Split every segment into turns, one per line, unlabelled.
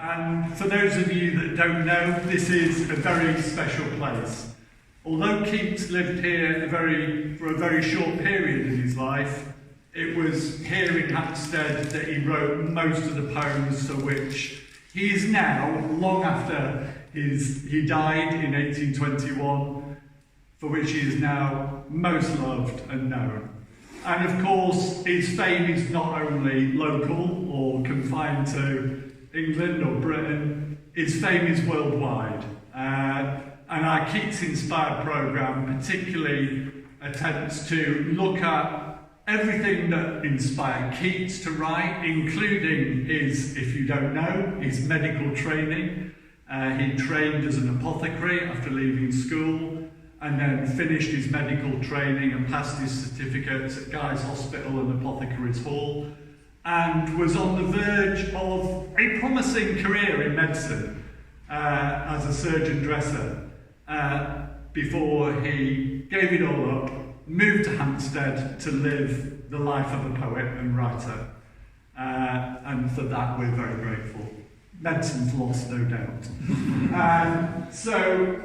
And for those of you that don't know, this is a very special place. Although Keats lived here for a very short period in his life, it was here in Hampstead that he wrote most of the poems for which he is now, long after he died in 1821, for which he is now most loved and known. And of course, his fame is not only local or confined to England or Britain, his fame is worldwide. And our Keats-inspired programme particularly attempts to look at everything that inspired Keats to write, including his, if you don't know, his medical training. He trained as an apothecary after leaving school, and then finished his medical training and passed his certificates at Guy's Hospital and Apothecaries Hall, and was on the verge of a promising career in medicine as a surgeon dresser before he gave it all up, moved to Hampstead to live the life of a poet and writer. And for that we're very grateful. Medicine's lost, no doubt. So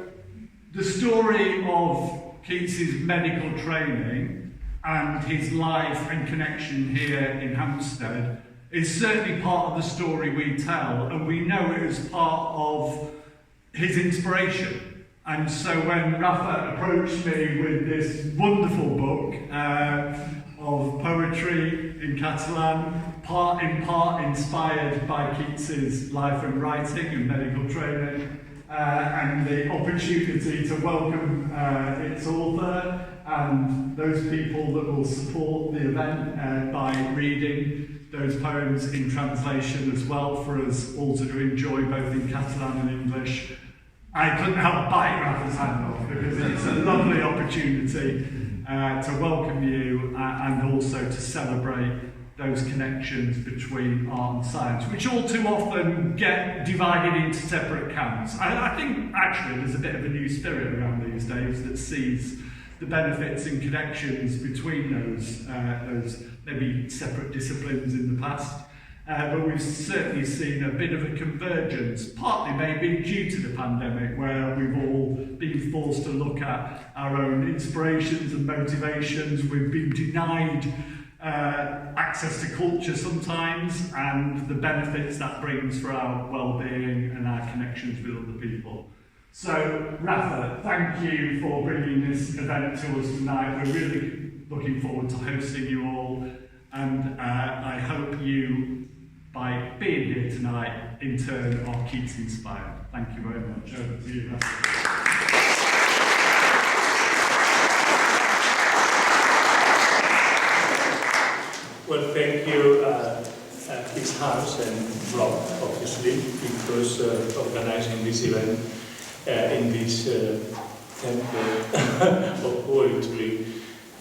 the story of Keats's medical training and his life and connection here in Hampstead is certainly part of the story we tell, and we know it as part of his inspiration. And so when Rafa approached me with this wonderful book of poetry in Catalan, in part inspired by Keats's life and writing and medical training, and the opportunity to welcome its author and those people that will support the event by reading those poems in translation as well for us all to enjoy both in Catalan and English. I couldn't help bite Rafa's hand off because it's a lovely opportunity to welcome you and also to celebrate those connections between art and science, which all too often get divided into separate camps. I think actually there's a bit of a new spirit around these days that sees the benefits and connections between those maybe separate disciplines in the past. But we've certainly seen a bit of a convergence, partly maybe due to the pandemic, where we've all been forced to look at our own inspirations and motivations. We've been denied access to culture sometimes, and the benefits that brings for our well-being and our connections with other people. So, Rafa, thank you for bringing this event to us tonight. We're really looking forward to hosting you all, and I hope you, by being here tonight, in turn are Keats inspired. Thank you very much. Over to you, Rafa.
Well, thank you, Keats House and Rob, obviously, because organizing this event in this temple of poetry.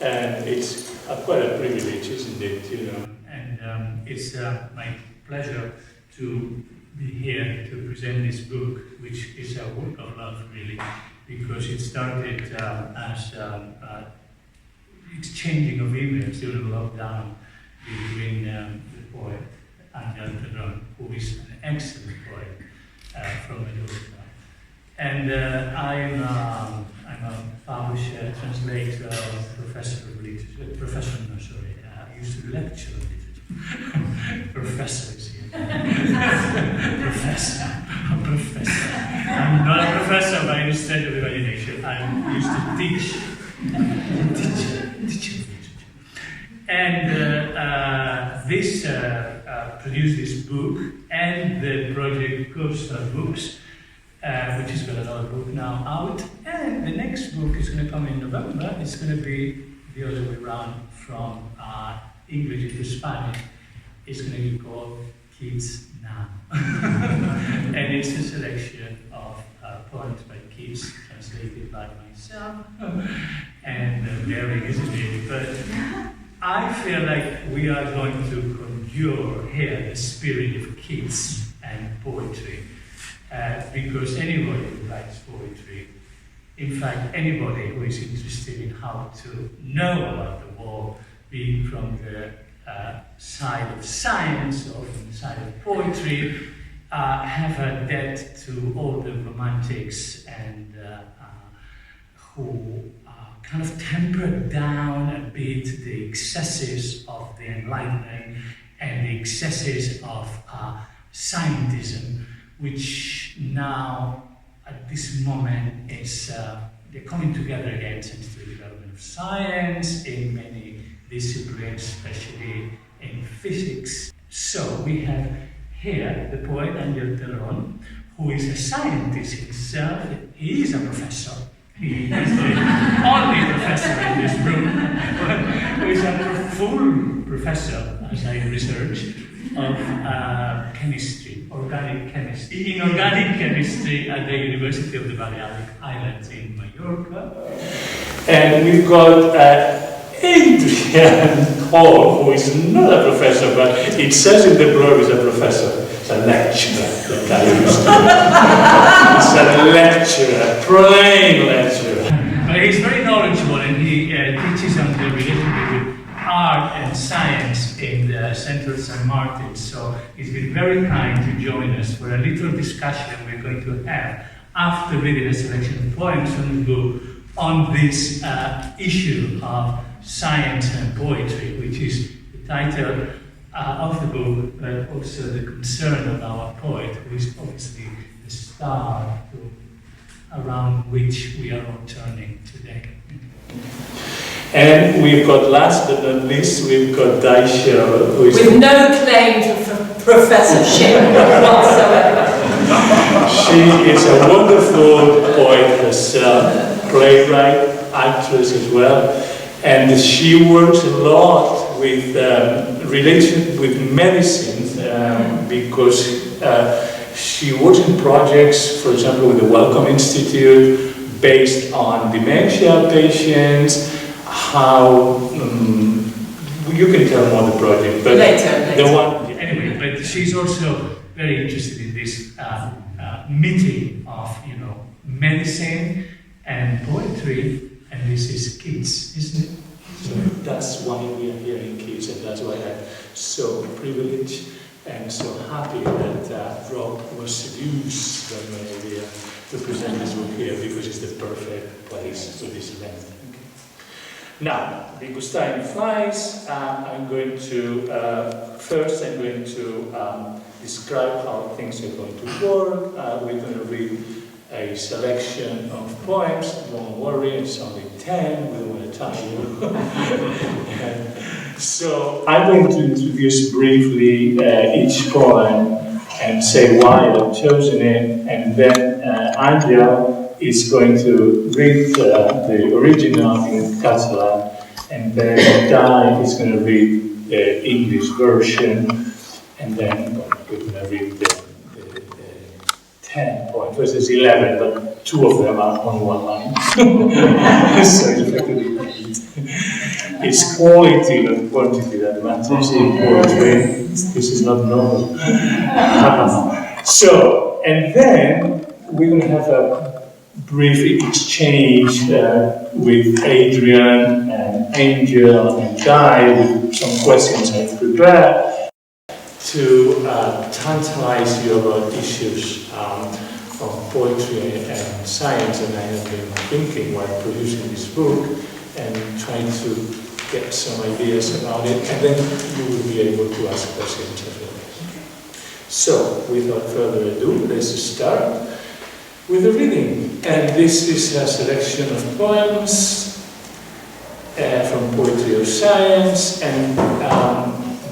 And it's quite a privilege, isn't it? You know? And it's my pleasure to be here to present this book, which is a work of love, really, because it started as exchanging of emails during lockdown between the poet and Pedron, who is an excellent poet from Menorca. And I'm a publisher, translator, professor of literature. I used to lecture literature. Professor is here. I'm professor. I'm not a professor by any stretch of the imagination. I used to teach literature. And this produced this book and the project Coastal Books, which has got another book now out. And the next book is going to come in November. It's going to be the other way around, from English into Spanish. It's going to be called Keats Now. And it's a selection of poems by Keats, translated by myself. And very easily, but I feel like we are going to conjure here the spirit of Keats and poetry, because anybody who writes poetry, in fact anybody who is interested in how to know about the world, be from the side of science or from the side of poetry, have a debt to all the romantics and who kind of tempered down a bit the excesses of the Enlightenment and the excesses of scientism, which now, at this moment, is they're coming together again thanks to the development of science in many disciplines, especially in physics. So we have here the poet Angel Teleron, who is a scientist himself. He is a professor. He is the only professor in this room who is a full professor, as I research, of chemistry, organic chemistry, inorganic chemistry at the University of the Balearic Islands in Mallorca. And we've got Adrian Hall, who is not a professor, but it says in the blurb he's a professor. It's a lecturer that I used to. It's a lecturer, plain lecturer. But he's very knowledgeable, and he teaches on the relationship with art and science in the Central St. Martin. So he's been very kind to join us for a little discussion we're going to have after reading a selection of poems from the book on this issue of science and poetry, which is the title of the book, but also the concern of our poet, who is obviously the star around which we are all turning today. And we've got, last but not least, we've got Daisha, who is... With no claim to professorship whatsoever. She is a wonderful poet herself, playwright, actress as well, and she works a lot with relation with medicine because she works in projects, for example, with the Wellcome Institute, based on dementia patients. How you can tell more the project, but later. The one anyway. But she's also very interested in this meeting of medicine and poetry, and this is kids, isn't it? So that's why we are here in Kids, and that's why I'm so privileged and so happy that Rob was seduced by my idea to present this book here, because it's the perfect place for this event. Okay. Now, because time flies, I'm going to describe how things are going to work. We're going to read a selection of poems. Don't worry, it's only 10, we don't want to tire you. So I'm going to introduce briefly each poem and say why I've chosen it, and then Angel is going to read the original in Catalan, and then Dai is going to read the English version, and then we're going to read the 10 poems. First there's 11, but 2 of them are on one line. So effectively, it's quality, not quantity, that matters in poetry. This is not normal. So, and then we're going to have a brief exchange with Adrian and Angel and Guy with some questions I've prepared to tantalize you about issues of poetry and science, and I have been thinking while producing this book and trying to get some ideas about it, and then you will be able to ask questions as well. So, without further ado, let's start with the reading. And this is a selection of poems from Poetry of Science, and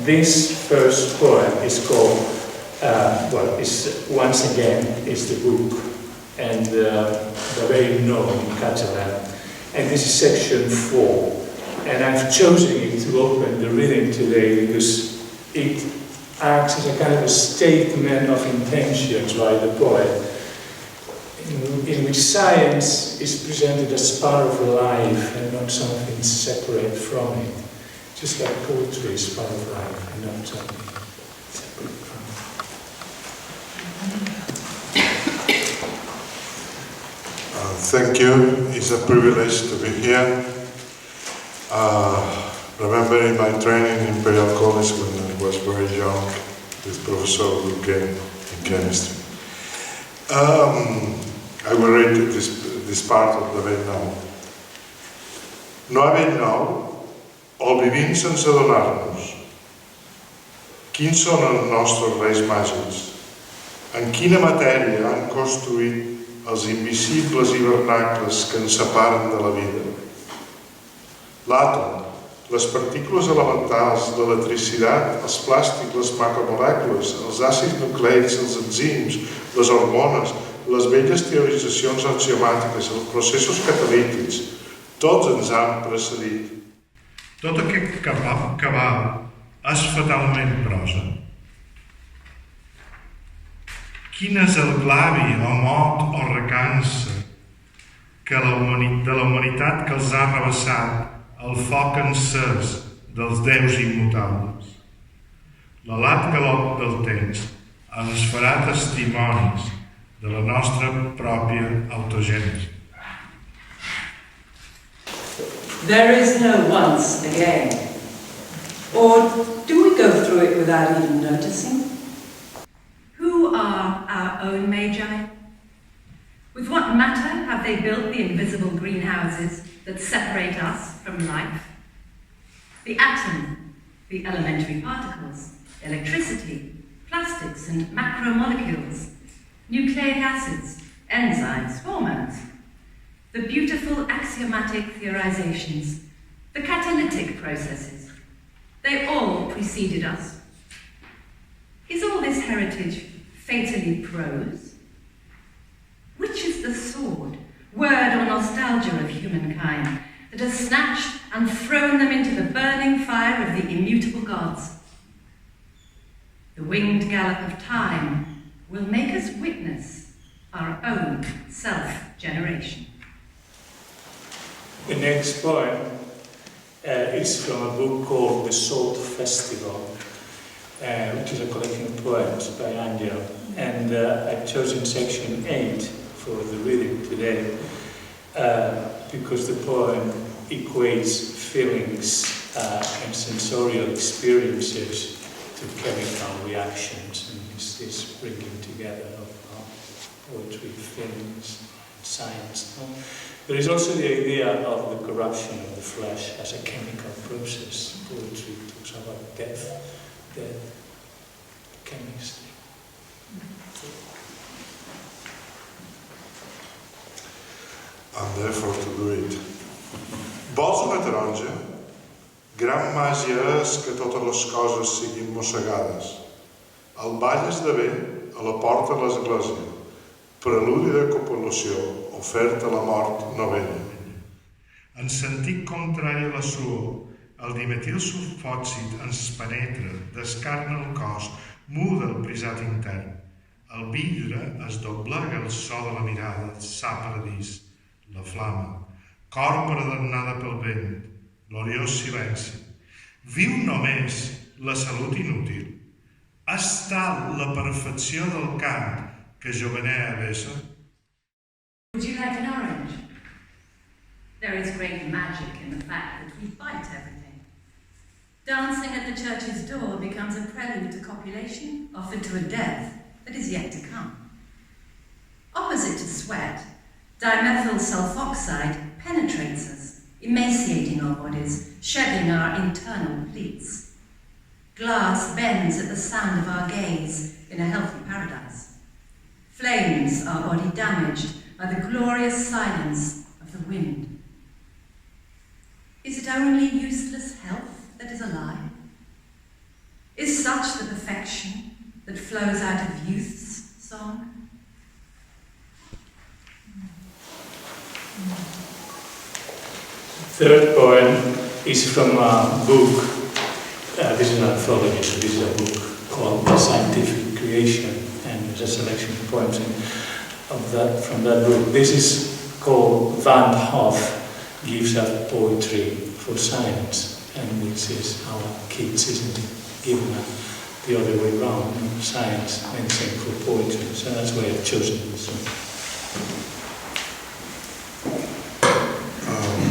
this first poem is called, once again, is the book, and the very known in Catalan. And this is section 4. And I've chosen it to open the reading today because it acts as a kind of a statement of intentions by the poet, in which science is presented as part of life and not something separate from it. Just like poetry is part of life and not something separate from it.
Thank you. It's a privilege to be here. Remembering my training in Imperial College when I was very young, with Professor who came in chemistry. I will read this part of the vell nou. No ha vell nou, el vivim sense adonar-nos. Quins són els nostres reis màgics? En quina matèria han construït els invisibles hivernacles que ens separen de la vida? L'àtom, les partícules elementals, l'electricitat, els plàstics, les macromolècules, els àcids nucleics, els enzims, les hormones, les velles teoritzacions axiomàtiques, els processos catalítics, tots ens han precedit.
Tot aquest cabal és fatalment prosa. Quin és el glavi o mot o recança de la humanitat que els ha rebassat el foc encès dels déus immutables? L'alat galop del temps ens farà testimonis de la nostra pròpia autogènesi.
There is no once again. Or do we go through it without even noticing?
Who are our own magi? With what matter have they built the invisible greenhouses that separate us from life? The atom, the elementary particles, electricity, plastics and macromolecules, nucleic acids, enzymes, hormones, the beautiful axiomatic theorizations, the catalytic processes, they all preceded us. Is all this heritage fatally prose? Which is the sword, word or nostalgia of humankind that has snatched and thrown them into the burning fire of the immutable gods? The winged gallop of time will make us witness our own self-generation.
The next poem is from a book called The Salt Festival, which is a collection of poems by Angel. And I've chosen section 8 for the reading today because the poem equates feelings and sensorial experiences to chemical reactions, and it's this bringing together of poetry, feelings, science. There is also the idea of the corruption of the flesh as a chemical process. Poetry talks about death, chemistry.
I'm there for to do it. Vols una taronja? Gran màgia és que totes les coses siguin mossegades. El ball esdevé a la porta de l'església, preludi de copulació, oferta a la mort novena.
En sentit contrari a la suor, el dimetil sulfòxid ens penetra, descarna el cos, muda el prisat intern. El vidre es doblega al so de la mirada, sa paradís, la flama, còrbora damnada pel vent, gloriós silenci. Viu només la salut inútil. És tal la perfecció del cant que jovenea vessa.
Would you like an orange? There is great magic in the fact that we bite everything. Dancing at the church's door becomes a prelude to copulation, offered to a death that is yet to come. Opposite to sweat, dimethyl sulfoxide penetrates us, emaciating our bodies, shedding our internal pleats. Glass bends at the sound of our gaze in a healthy paradise. Flames our body damaged by the glorious silence of the wind. Is it only useless health that is alive? Is such the perfection that flows out of youth's song?
Third poem is from a book. This is an anthology, so this is a book called The Scientific Creation, and there's a selection of poems from that book. This is called Van Hoff Gives Up Poetry for Science, and this is our kids, isn't it? Given up the other way around, science and same for poetry, so that's why I've chosen this one.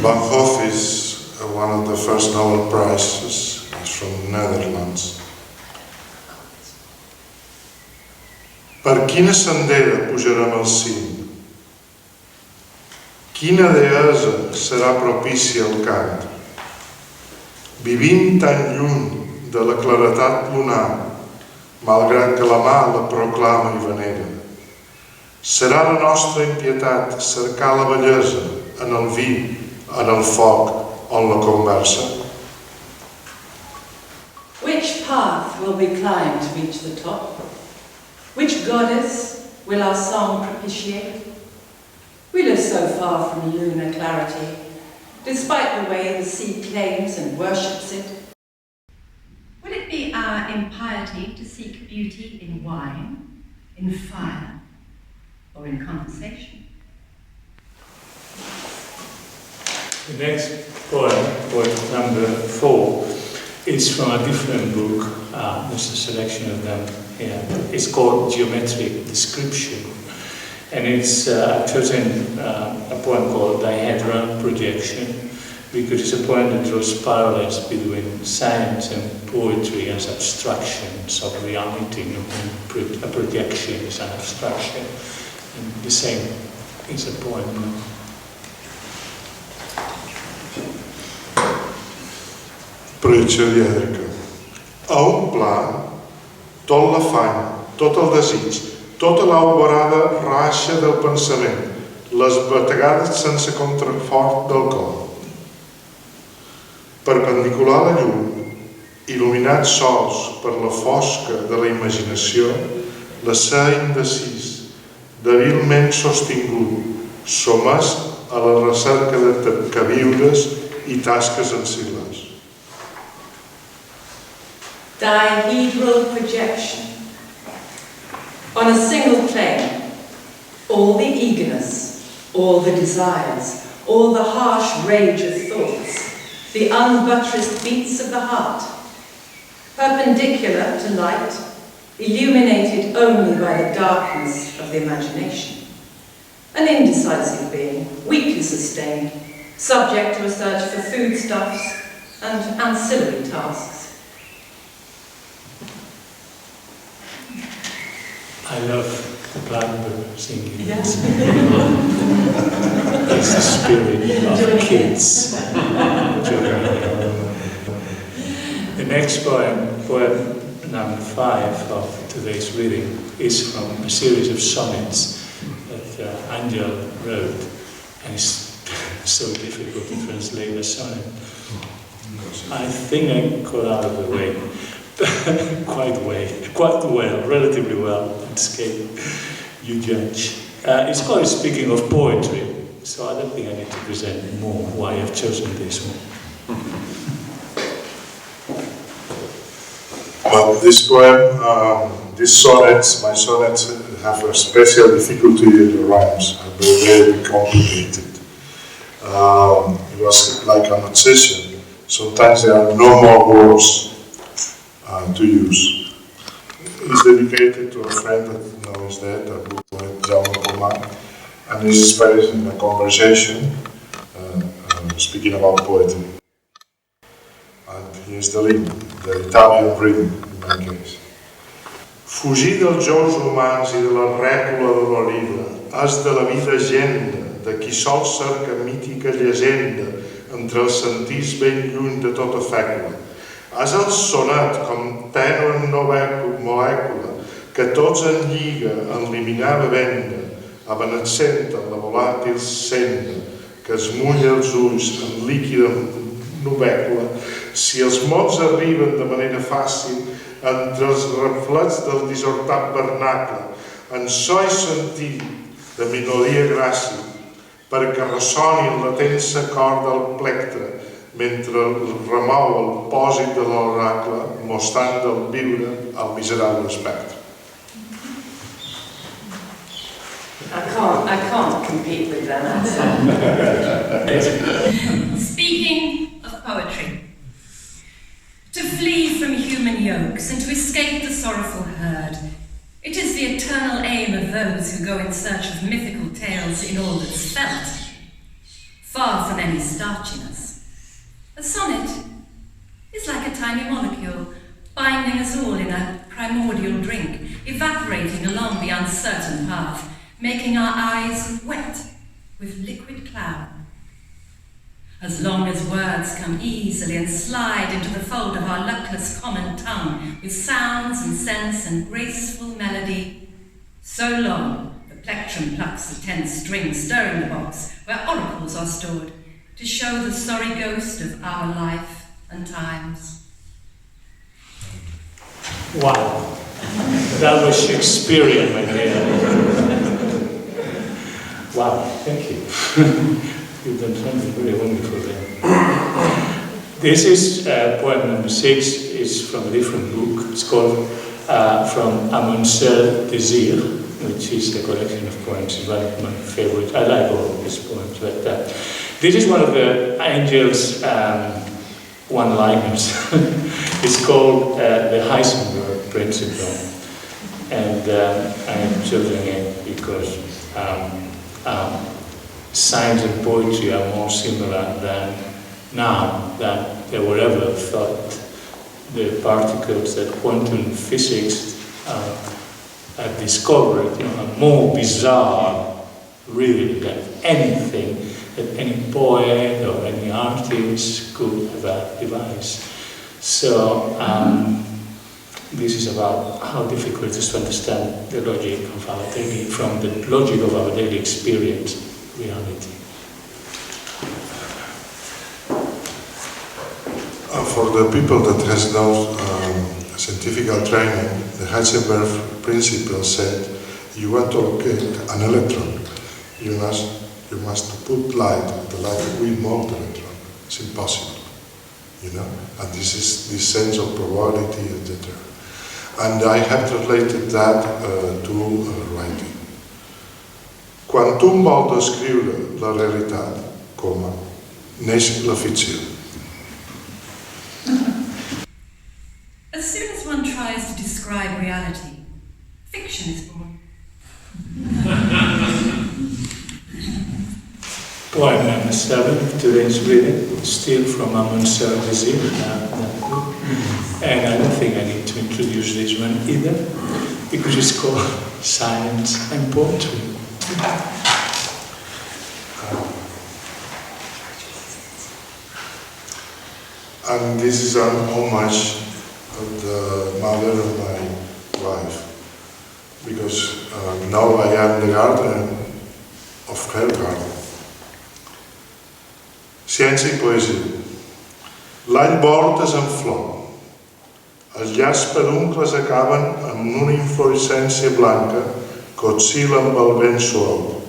Van Hoff is one of the first Nobel Prizes. He's from the Netherlands. Per quina sendera pujarem al cim? Quina deessa serà propícia al cant? Vivim tan lluny de la claretat lunar, malgrat que la mà la proclama i venera. Serà la nostra impietat cercar la bellesa en el vi, en el foc o en la conversa?
Which path will we climb to reach the top? Which goddess will our song propitiate? We live so far from lunar clarity, despite the way the sea claims and worships it.
Will it be our impiety to seek beauty in wine, in fire, or in conversation?
The next poem, poem number 4, is from a different book. There's a selection of them here. It's called Geometric Description. And it's I've chosen a poem called Dihedral Projection, because it's a poem that draws parallels between science and poetry as abstractions of reality. A projection is an abstraction, and the same is a poem.
Projecció dièdrica. A un pla, tot l'afany, tot el desig, tota l'alborada raixa del pensament, les bategades sense contrafort del cor. Perpendicular a la llum, il·luminats sols per la fosca de la imaginació, l'ésser indecis, debilment sostingut, somès a la recerca de queviures i tasques ensilades.
Dihedral projection. On a single plane, all the eagerness, all the desires, all the harsh rage of thoughts, the unbuttressed beats of the heart, perpendicular to light, illuminated only by the darkness of the imagination. An indecisive being, weakly sustained, subject to a search for foodstuffs and ancillary tasks.
I love the blackbird singing.
Yes.
It's the spirit of kids. The next poem, poem number 5 of today's reading, is from a series of sonnets that Angel wrote, and it's so difficult to translate a sonnet. I think I got out of the way. quite well, relatively well. Escape, you judge. It's called Speaking of Poetry, so I don't think I need to present more why I've chosen this one.
Well, this poem, these sonnets, my sonnets have a special difficulty in the rhymes, they're very complicated. It was like an obsession. Sometimes there are no more words to use. It's dedicated to a friend that now is dead, a good poet, Jaume Pomar, and it's inspired in a conversation speaking about poetry. And here's the link, the Italian rhythm in my case. Fugir dels jous humans I de la rècula dolorida és de la vida agenda, de qui sol cerca mítica llegenda entre els sentits ben lluny de tota fècula. És el sonet com tènue molècula que tots enlliga en liminar bevenda, evanescent en la volàtil senda que es mulla els ulls en líquida nubècula. Si els mots arriben de manera fàcil entre els reflets del dissortat vernacle, en so i sentit de melodia gràcil, perquè ressoni en la tensa cor del plectre, mentre remou el pòsit de l'oracle, mostrant del viure al miserable espectre.
I can't compete with that.
Speaking of poetry, to flee from human yokes and to escape the sorrowful herd, it is the eternal aim of those who go in search of mythical tales in all that's felt, far from any starchiness. A sonnet is like a tiny molecule, binding us all in a primordial drink, evaporating along the uncertain path, making our eyes wet with liquid cloud. As long as words come easily and slide into the fold of our luckless common tongue with sounds and sense and graceful melody, so long the plectrum plucks the tense string stirring the box where oracles are stored to show the sorry ghost of our life and times.
Wow, that was Shakespearean, my dear. Wow, thank you. You've done something very wonderful there. This is poem number 6. It's from a different book. It's called From a Monseul Désir, which is a collection of poems. It's one of my favorites. I like all of these poems like that. This is one of the Angel's one-liners. It's called the Heisenberg Principle. And I'm choosing it because science and poetry are more similar now than they were ever thought. The particles that quantum physics have discovered, are more bizarre, really, than anything that any poet or any artist could have devised. So this is about how difficult it is to understand the logic of our daily, from the logic of our daily experience. Reality.
For the people that has no scientific training, the Heisenberg principle said, you want to locate an electron, you must put light, the light will move the electron. It's impossible, and this is this sense of probability, etc. And I have translated that to writing. Quan un vol descriure la realitat, neix la ficció.
As soon as one tries to describe reality, fiction is born.
Poem number 7, today's reading, still from a Monseul Désir, and I don't think I need to introduce this one either, because it's called Science and Poetry.
And this is an homage of the mother of my wife, because now I am the gardener of her garden. Ciència i poesia. L'any verd és en flor. Els llars peduncles acaben amb una inflorescència blanca que oscil·la amb el vent suau.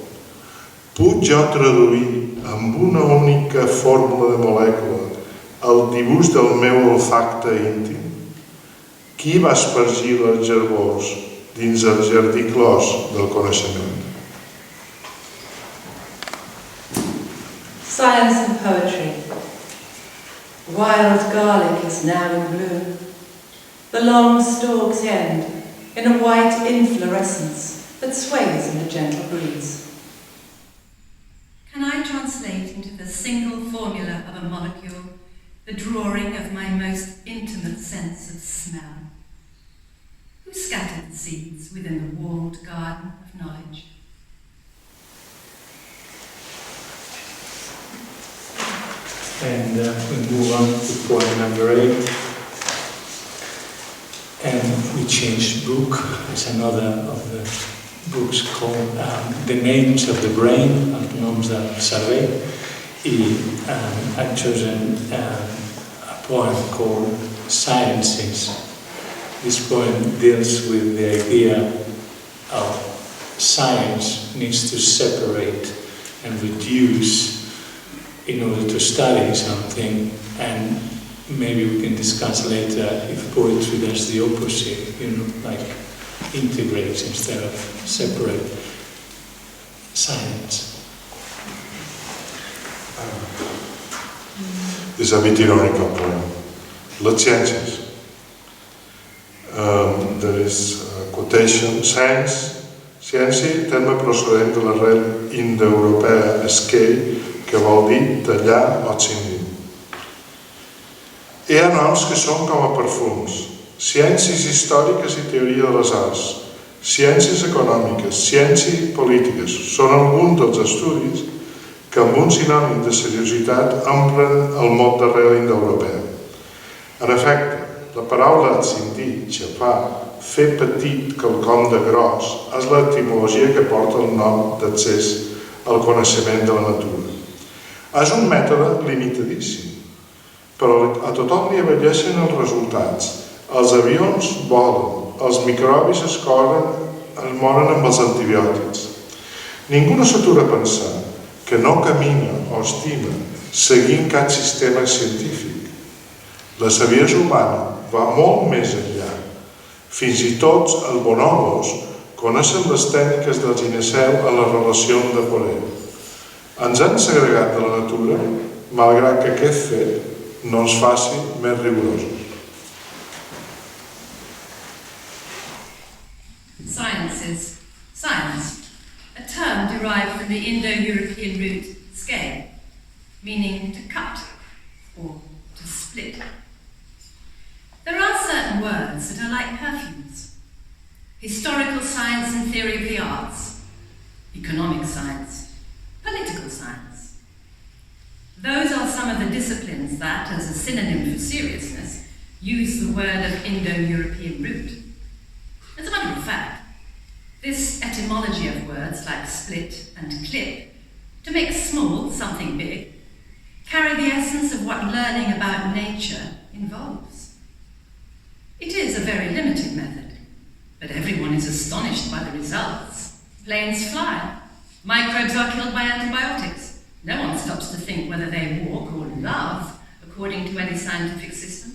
Puc jo traduir amb una única fórmula de molècula el dibuix del meu olfacte íntim? Qui va espargir les llavors dins el jardí clos del coneixement?
Science and poetry. Wild garlic is now in bloom. The long stalks end in a white inflorescence that sways in a gentle breeze.
Can I translate into the single formula of a molecule the drawing of my most intimate sense of smell? Who scattered the seeds within the walled garden of knowledge?
And we move on to poem number 8. And we changed book. It's another of the books called The Names of the Brain, Els Noms del Cervell. And I've chosen a poem called Sciences. This poem deals with the idea of science needs to separate and reduce in order to study something, and maybe we can discuss later if poetry does the opposite, like integrates instead of separate science.
És a bit ironical poem. Les ciències. There is a quotation, science, ciència, terme procedent de l'arrel indoeuropea esquei, que vol dir tallar o extingir. Hi ha noms que són com a perfums, ciències històriques i teoria de les arts, ciències econòmiques, ciències polítiques, són alguns dels estudis que amb un sinònim de seriositat omplen el mot darrere indoeuropeu. En efecte, la paraula ascindir, xafar, fer petit quelcom de gros, és l'etimologia que porta el nom d'accés al coneixement de la natura. És un mètode limitadíssim, però a tothom li abelleixen els resultats. Els avions volen, els microbis es moren amb els antibiòtics. Ningú no s'atura a pensar que no camina o estima seguint cap sistema científic. La saviesa humana va molt més enllà. Fins i tot els bonobos coneixen les tècniques del gineceu en la relació de poder. Ens han segregat de la natura, malgrat que aquest fet no ens faci més rigorosos.
Science is science, a term derived from the Indo-European root scale, meaning to cut or to split. There are certain words that are like perfumes. Historical science and theory of the arts, economic science, political science. Those are some of the disciplines that, as a synonym for seriousness, use the word of Indo-European root. As a matter of fact, this etymology of words like split and clip, to make small something big, carry the essence of what learning about nature involves. It is a very limited method, but everyone is astonished by the results. Planes fly. Microbes are killed by antibiotics. No one stops to think whether they walk or love according to any scientific system.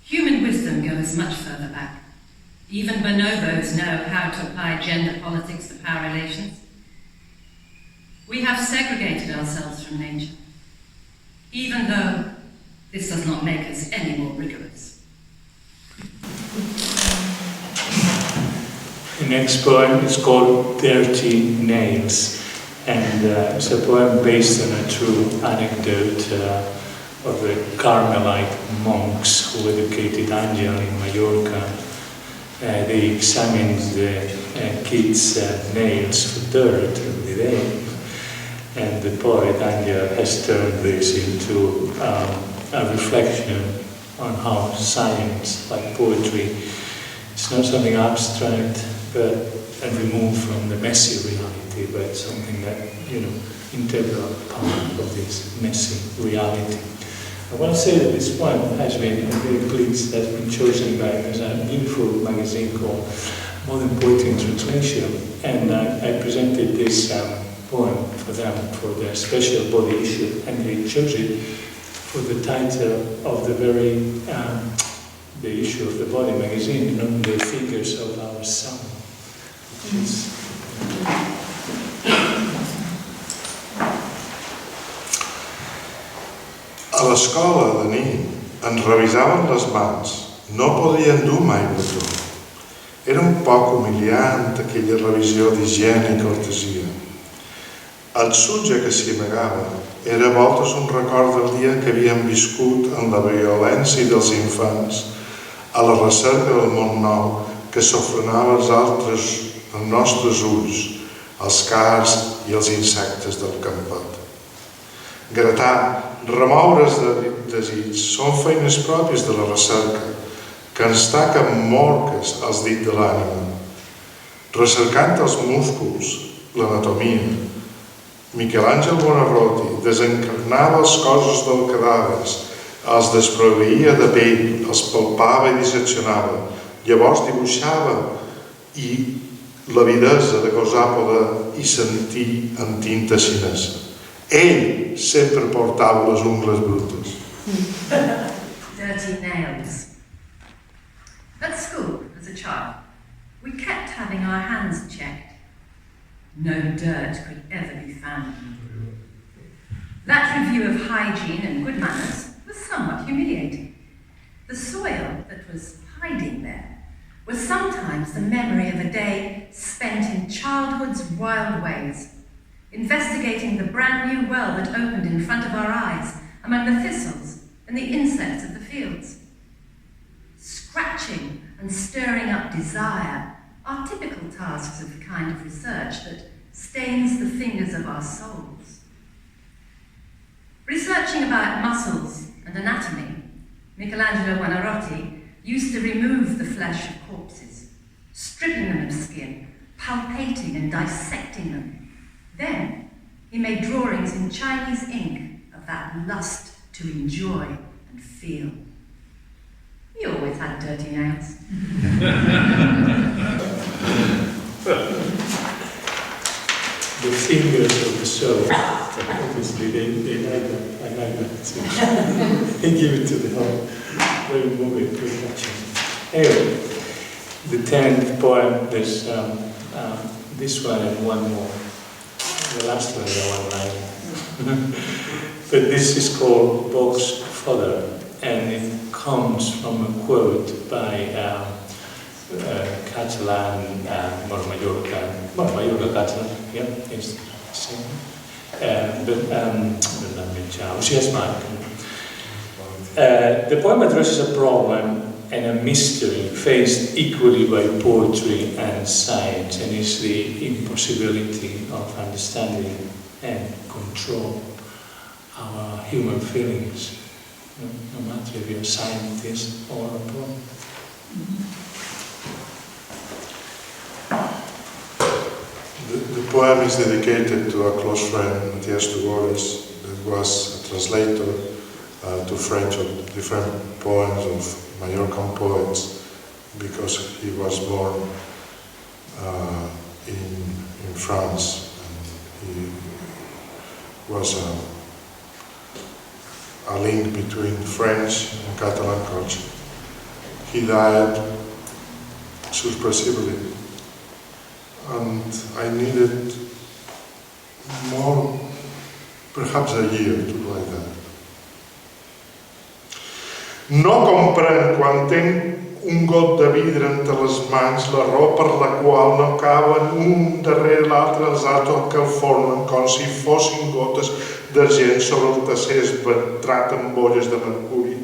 Human wisdom goes much further back. Even bonobos know how to apply gender politics to power relations. We have segregated ourselves from nature, even though this does not make us any more rigorous.
The next poem is called Dirty Nails, and it's a poem based on a true anecdote of the Carmelite monks who educated Angel in Mallorca. They examined the kids' nails for dirt every day, and the poet Angel has turned this into a reflection on how science, like poetry, is not something abstract and removed from the messy reality, but something that, integral part of this messy reality. I want to say that this poem has been, I'm very pleased, has been chosen by a beautiful magazine called Modern Poetry in Translation, and I presented this poem for them for their special body issue, and they chose it for the title of the issue of the Body magazine, The Fingers of Our Sun, which is
a l'escola de nit ens revisaven les mans, no podien dur mai botó. Era un poc humiliant aquella revisió d'higiene i cortesia. El sutge que s'hi amagava era a voltes un record del dia que havíem viscut en la violència dels infants a la recerca del món nou que s'ofrenava als nostres ulls, els cars i els insectes del campot. Gratar, remoure's de desig, són feines pròpies de la recerca, que ens taquen morques als dits de l'ànima. Recercant els músculs, l'anatomia, Miquel Àngel Buonarroti desencarnava els cossos dels cadàvers, els desproveïa de pell, els palpava i disseccionava, llavors dibuixava i l'avidesa de causar poder i sentir en tinta xinesa. Ell sempre portava les ungles brutes.
Dirty nails. At school, as a child, we kept having our hands checked. No dirt could ever be found. That review of hygiene and good manners was somewhat humiliating. The soil that was hiding there was sometimes the memory of a day spent in childhood's wild ways, investigating the brand new world that opened in front of our eyes among the thistles and the insects of the fields. and stirring up desire are typical tasks of the kind of research that stains the fingers of our souls. Researching about muscles and anatomy, Michelangelo Buonarroti used to remove the flesh of corpses, stripping them of skin, palpating and dissecting them. Then he made drawings in Chinese ink of that lust to enjoy and feel. He always had dirty nails.
The fingers of the soul, obviously they like that. I like that. So they give it to the whole, very moving, very touching. Anyway, the 10th poem, there's this one and one more. The last one is one line. But this is called Vox Fodder, and it comes from a quote by Catalan, Mallorca Catalan, yeah, it's the same. The poem addresses a problem and a mystery faced equally by poetry and science, and is the impossibility of understanding and control our human feelings, no matter if you're a scientist or a poet.
The poem is dedicated to a close friend, Matthias Tugores, that was a translator to French of different poems of Mallorcan poets, because he was born in France, and he was a link between French and Catalan culture. He died surprisingly, and I needed more, perhaps a year to write that. No comprenc quan tenc un got de vidre entre les mans la raó per la qual no cauen un darrere l'altre els àtoms que el formen com si fossin gotes d'argent sobre el tacer esventrat amb bolles de mercuri.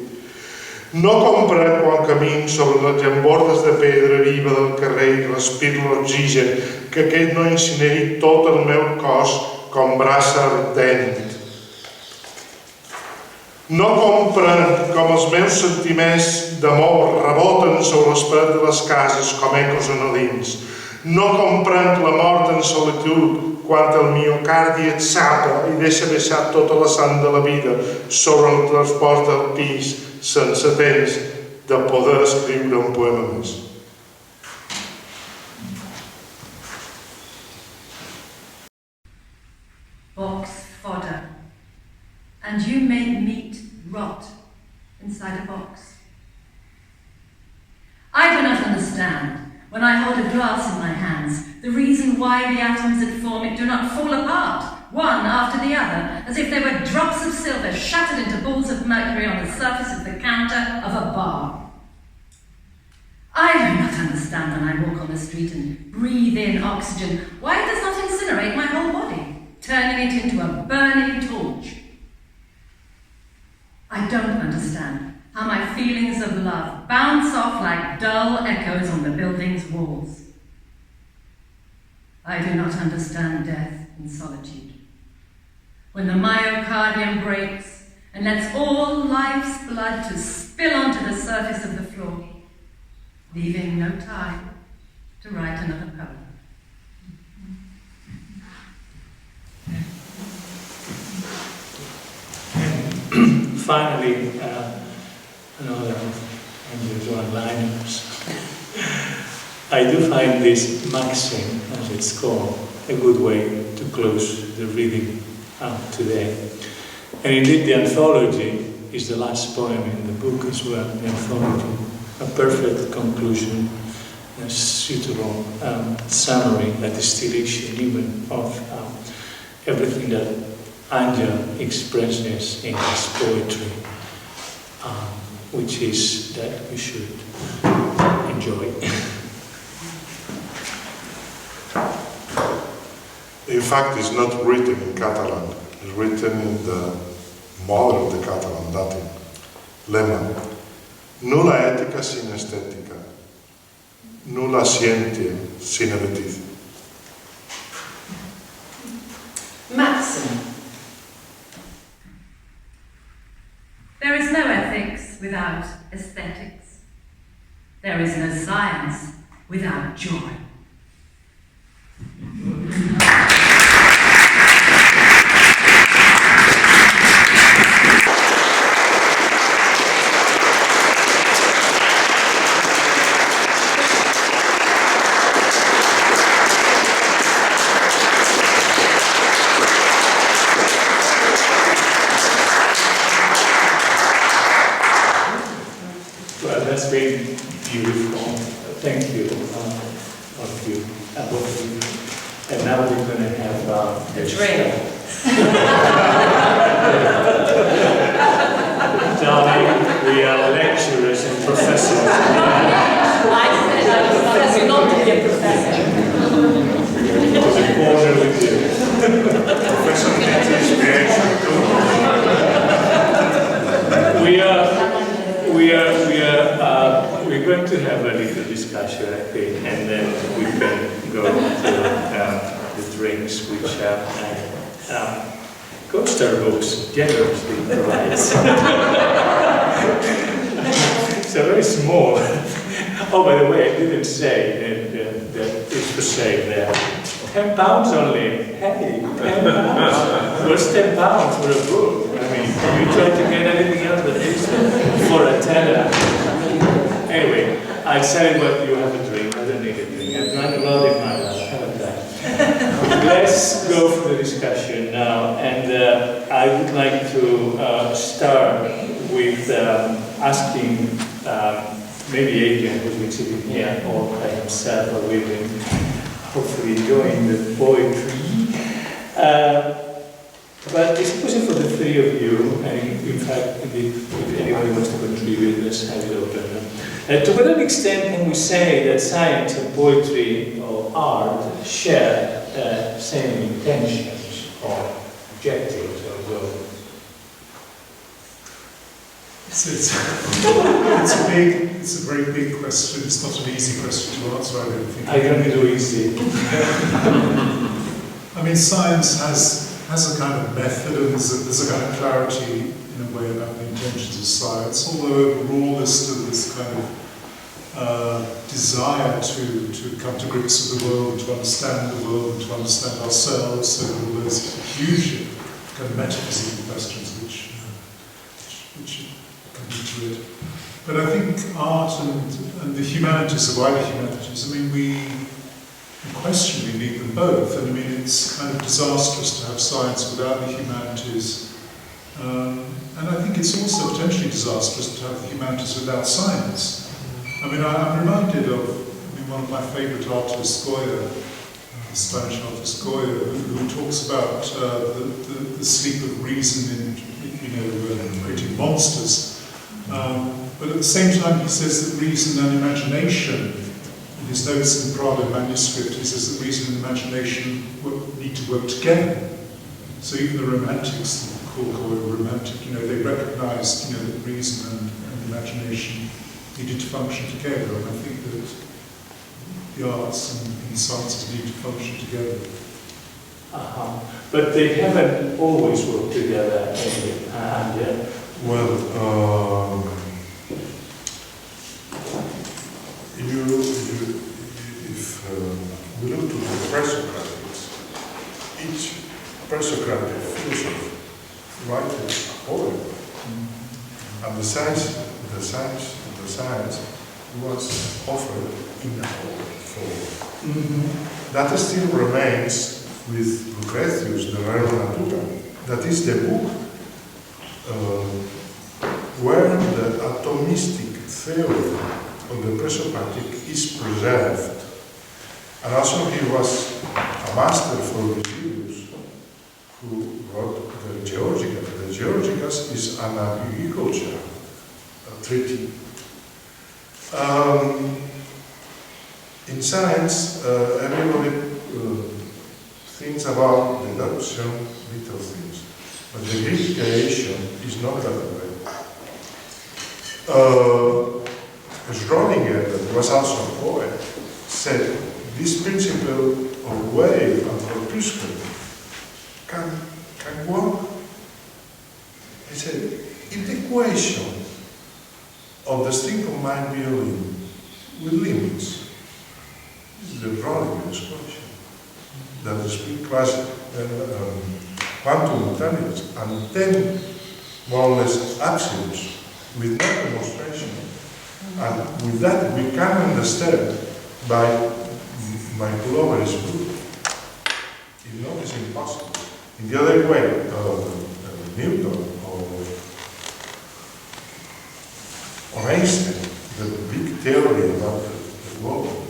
No comprenc quan camino sobre les llambordes de pedra viva del carrer i respiro l'oxigen que aquest no incineri tot el meu cos com brasa ardent. No comprenc com els meus sentiments d'amor reboten sobre les parets de les cases com ecos anodins. No comprenc la mort en solitud quan el miocardi et sapa i deixa baixar tota la sang de la vida sobre el transport del pis sense temps de poder escriure un poema més.
Box fodder, and you make meat rot inside a box. I do not understand, when I hold a glass in my hands, the reason why the atoms that form it do not fall apart, one after the other, as if they were drops of silver shattered into balls of mercury on the surface of the counter of a bar. I do not understand when I walk on the street and breathe in oxygen, why it does not incinerate my whole body, turning it into a burning torch. I don't understand how my feelings of love bounce off like dull echoes on the building's walls. I do not understand death in solitude. When the myocardium breaks and lets all life's blood to spill onto the surface of the floor, leaving no time to write another poem.
Finally, another one-liners. I do find this maxim, as it's called, a good way to close the reading today. And indeed, the anthology is the last poem in the book as well, the anthology. A perfect conclusion, a suitable summary, a distillation even of everything that Angel expresses in his poetry, which is that we should enjoy.
In fact, it's not written in Catalan, it's written in the mother of the Catalan, Latin, lemma. Nulla etica sin estetica, nulla scientia sine vetit.
Maxim.
There is no ethics without aesthetics. There is no science without joy.
Well, that's been beautiful. Thank you, of you, both of you. And now we're going to have
A drink.
Darling, we are lecturers and professors.
I said I was professor, not to be a professor.
It was a corner with you.
Professor teaches creation.
We're going to have a little discussion, I think, and then we can go to the drinks, which Coaster Books generously provides. So very small. Oh, by the way, I didn't say that it's for sale there. £10 only. Hey, £10. What's £10 for a book? I mean, you try to get anything else but this for a tenner. Anyway, I said what you have a drink. I don't need a drink. I've drunk a lot in my life, haven't I? Let's go for the discussion now, and I would like to start with asking maybe Adrian, who's been sitting here, or by himself, or with him, hopefully enjoying the poetry. But it's possible for the three of you, and in fact, if anybody wants to contribute, let's have it open. To what extent can we say that science and poetry or art share same intentions or objectives or goals?
It's a very big question. It's not an easy question to answer, I don't think.
I don't do easy.
I mean, science has a kind of method, and there's a kind of clarity in a way about the intentions of science, although overall there's still this kind of desire to come to grips with the world, to understand the world, and to understand ourselves. So all those huge kind of metaphysical questions which come into it. But I think art and the humanities, the wider humanities, I mean, we unquestionably need them both. And I mean, it's kind of disastrous to have science without the humanities. And I think it's also potentially disastrous to have the humanities without science. I mean, I'm reminded of one of my favourite artists, Goya, the Spanish artist Goya, who talks about the sleep of reason in creating monsters. But at the same time, he says that reason and imagination, in his notes in the Prado manuscript, he says that reason and imagination need to work together. So even the romantics, call Goya romantic, they recognised, that reason and imagination needed to function together, and I think that the arts and sciences need to function together.
But they haven't always worked together, and
Well, if we look to the presocratics, each presocratic philosopher writed a poem, and the science was offered in a poem form. That still remains with Lucretius, the Rerum Natura. That is the book where the atomistic theory of the presocratic is preserved. And also he was a master for Virgilius, who wrote the Georgica. The Georgicas is an agriculture treaty. In science, everybody thinks about deduction, little things. But the Greek creation is not that way. As Schrödinger, that was also a poet, said this principle of wave and corpuscle can work. He said, if the equation of the string combined violin with limits is the Schrödinger's equation that speaks quantum mechanics, and then more or less axioms with no demonstration. And with that we can understand by Pullover's book. If not, it's impossible. In the other way, Newton or Einstein, the big theory about the world,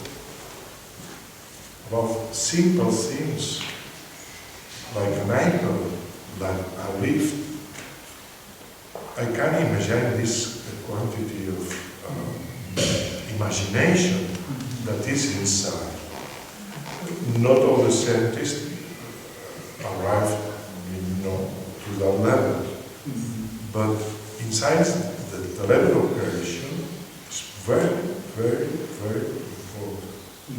about simple things like an icon, like a lift. I can imagine this quantity of imagination that is inside. Not all the scientists arrive, to that level. But in science, the level of creation is very, very, very important.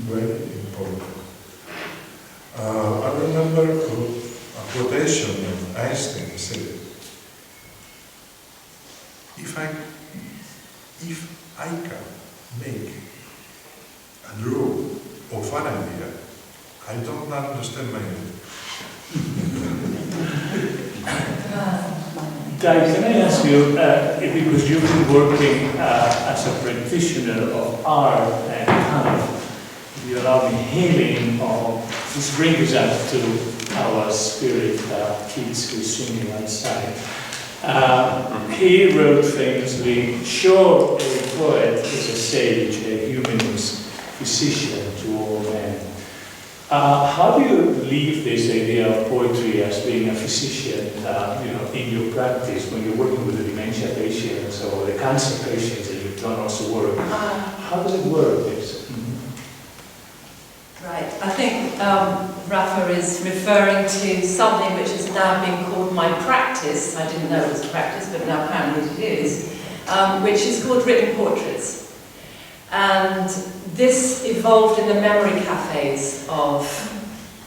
Very important. I remember a quotation of Einstein said, if I can make a draw of an idea, I don't understand my idea.
Dai, can I ask you, because you've been working as a practitioner of art and kind of, if you allow me, healing, or this brings us up to our spirit, kids who are singing outside. He wrote famously, sure, a poet is a sage, a humanist, physician to all men. How do you leave this idea of poetry as being a physician, in your practice when you're working with the dementia patients or the cancer patients that you've done also work? How does it work?
Right, I think Rafa is referring to something which is now being called my practice. I didn't know it was a practice, but now apparently it is, which is called written portraits. And this evolved in the memory cafes of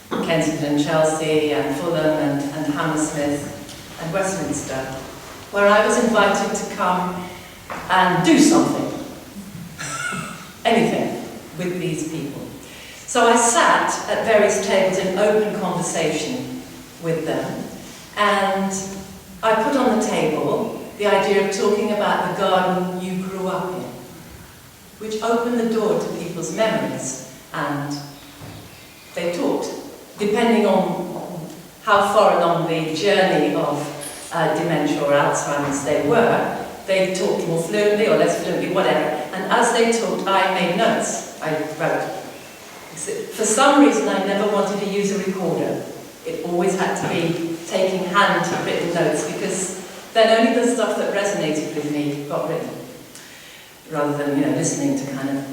Kensington and Chelsea and Fulham and Hammersmith and Westminster, where I was invited to come and do something, anything, with these people. So I sat at various tables in open conversation with them, and I put on the table the idea of talking about the garden you grew up in, which opened the door to people's memories, and they talked. Depending on how far along the journey of dementia or Alzheimer's they were, they talked more fluently or less fluently, whatever. And as they talked, I made notes. I wrote. For some reason, I never wanted to use a recorder. It always had to be taking hand-written notes, because then only the stuff that resonated with me got written, rather than listening to kind of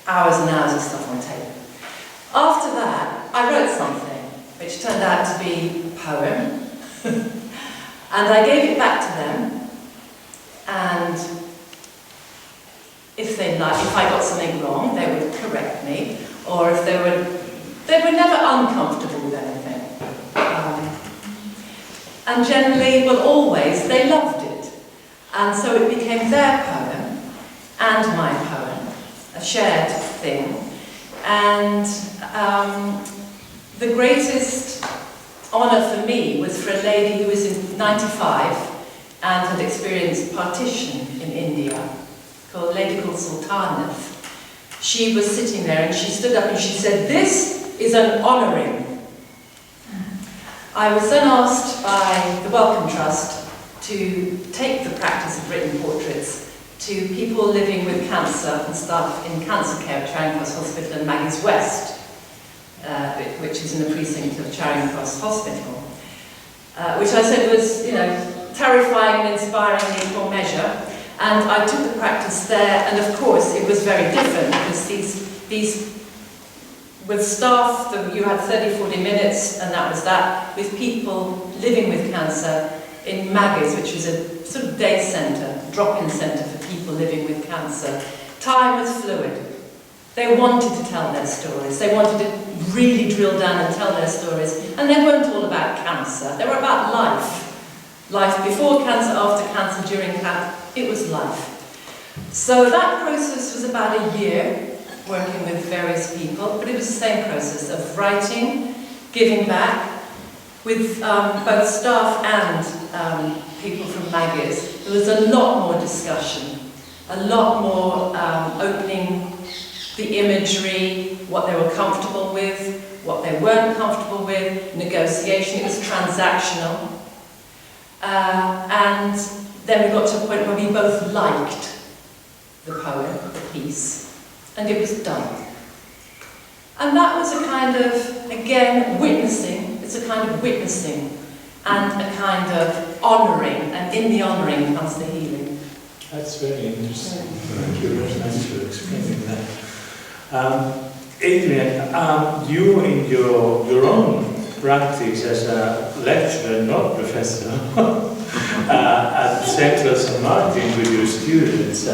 hours and hours of stuff on tape. After that, I wrote something which turned out to be a poem, and I gave it back to them. And if I got something wrong, they would correct me, or if they were never uncomfortable with anything. And generally, well, always, they loved it. And so it became their poem and my poem, a shared thing. And the greatest honour for me was for a lady who was in 95 and had experienced partition in India, called a lady called Sultanat. She was sitting there and she stood up and she said, "This is an honouring." I was then asked by the Wellcome Trust to take the practice of written portraits to people living with cancer and staff in cancer care at Charing Cross Hospital and Maggie's West, which is in the precinct of Charing Cross Hospital, which I said was, terrifying and inspiring in equal measure. And I took the practice there, and of course it was very different, because these with staff, you had 30-40 minutes, and that was that, with people living with cancer in Maggie's, which is a sort of day centre, drop-in centre for people living with cancer, time was fluid. They wanted to tell their stories. They wanted to really drill down and tell their stories. And they weren't all about cancer. They were about life. Life before cancer, after cancer, during cancer. It was life. So that process was about a year, working with various people, but it was the same process of writing, giving back, with both staff and people from Maggies. There was a lot more discussion, a lot more opening the imagery, what they were comfortable with, what they weren't comfortable with, negotiation. It was transactional. And then we got to a point where we both liked the poem, the piece, and it was done. And that was a kind of, again, witnessing. It's a kind of witnessing and a kind of honouring, and in the honouring comes the healing.
That's very interesting. Thank you very much for explaining that. Adrian, you in your own practice as a lecturer, not professor, at Central St. Martin with your students,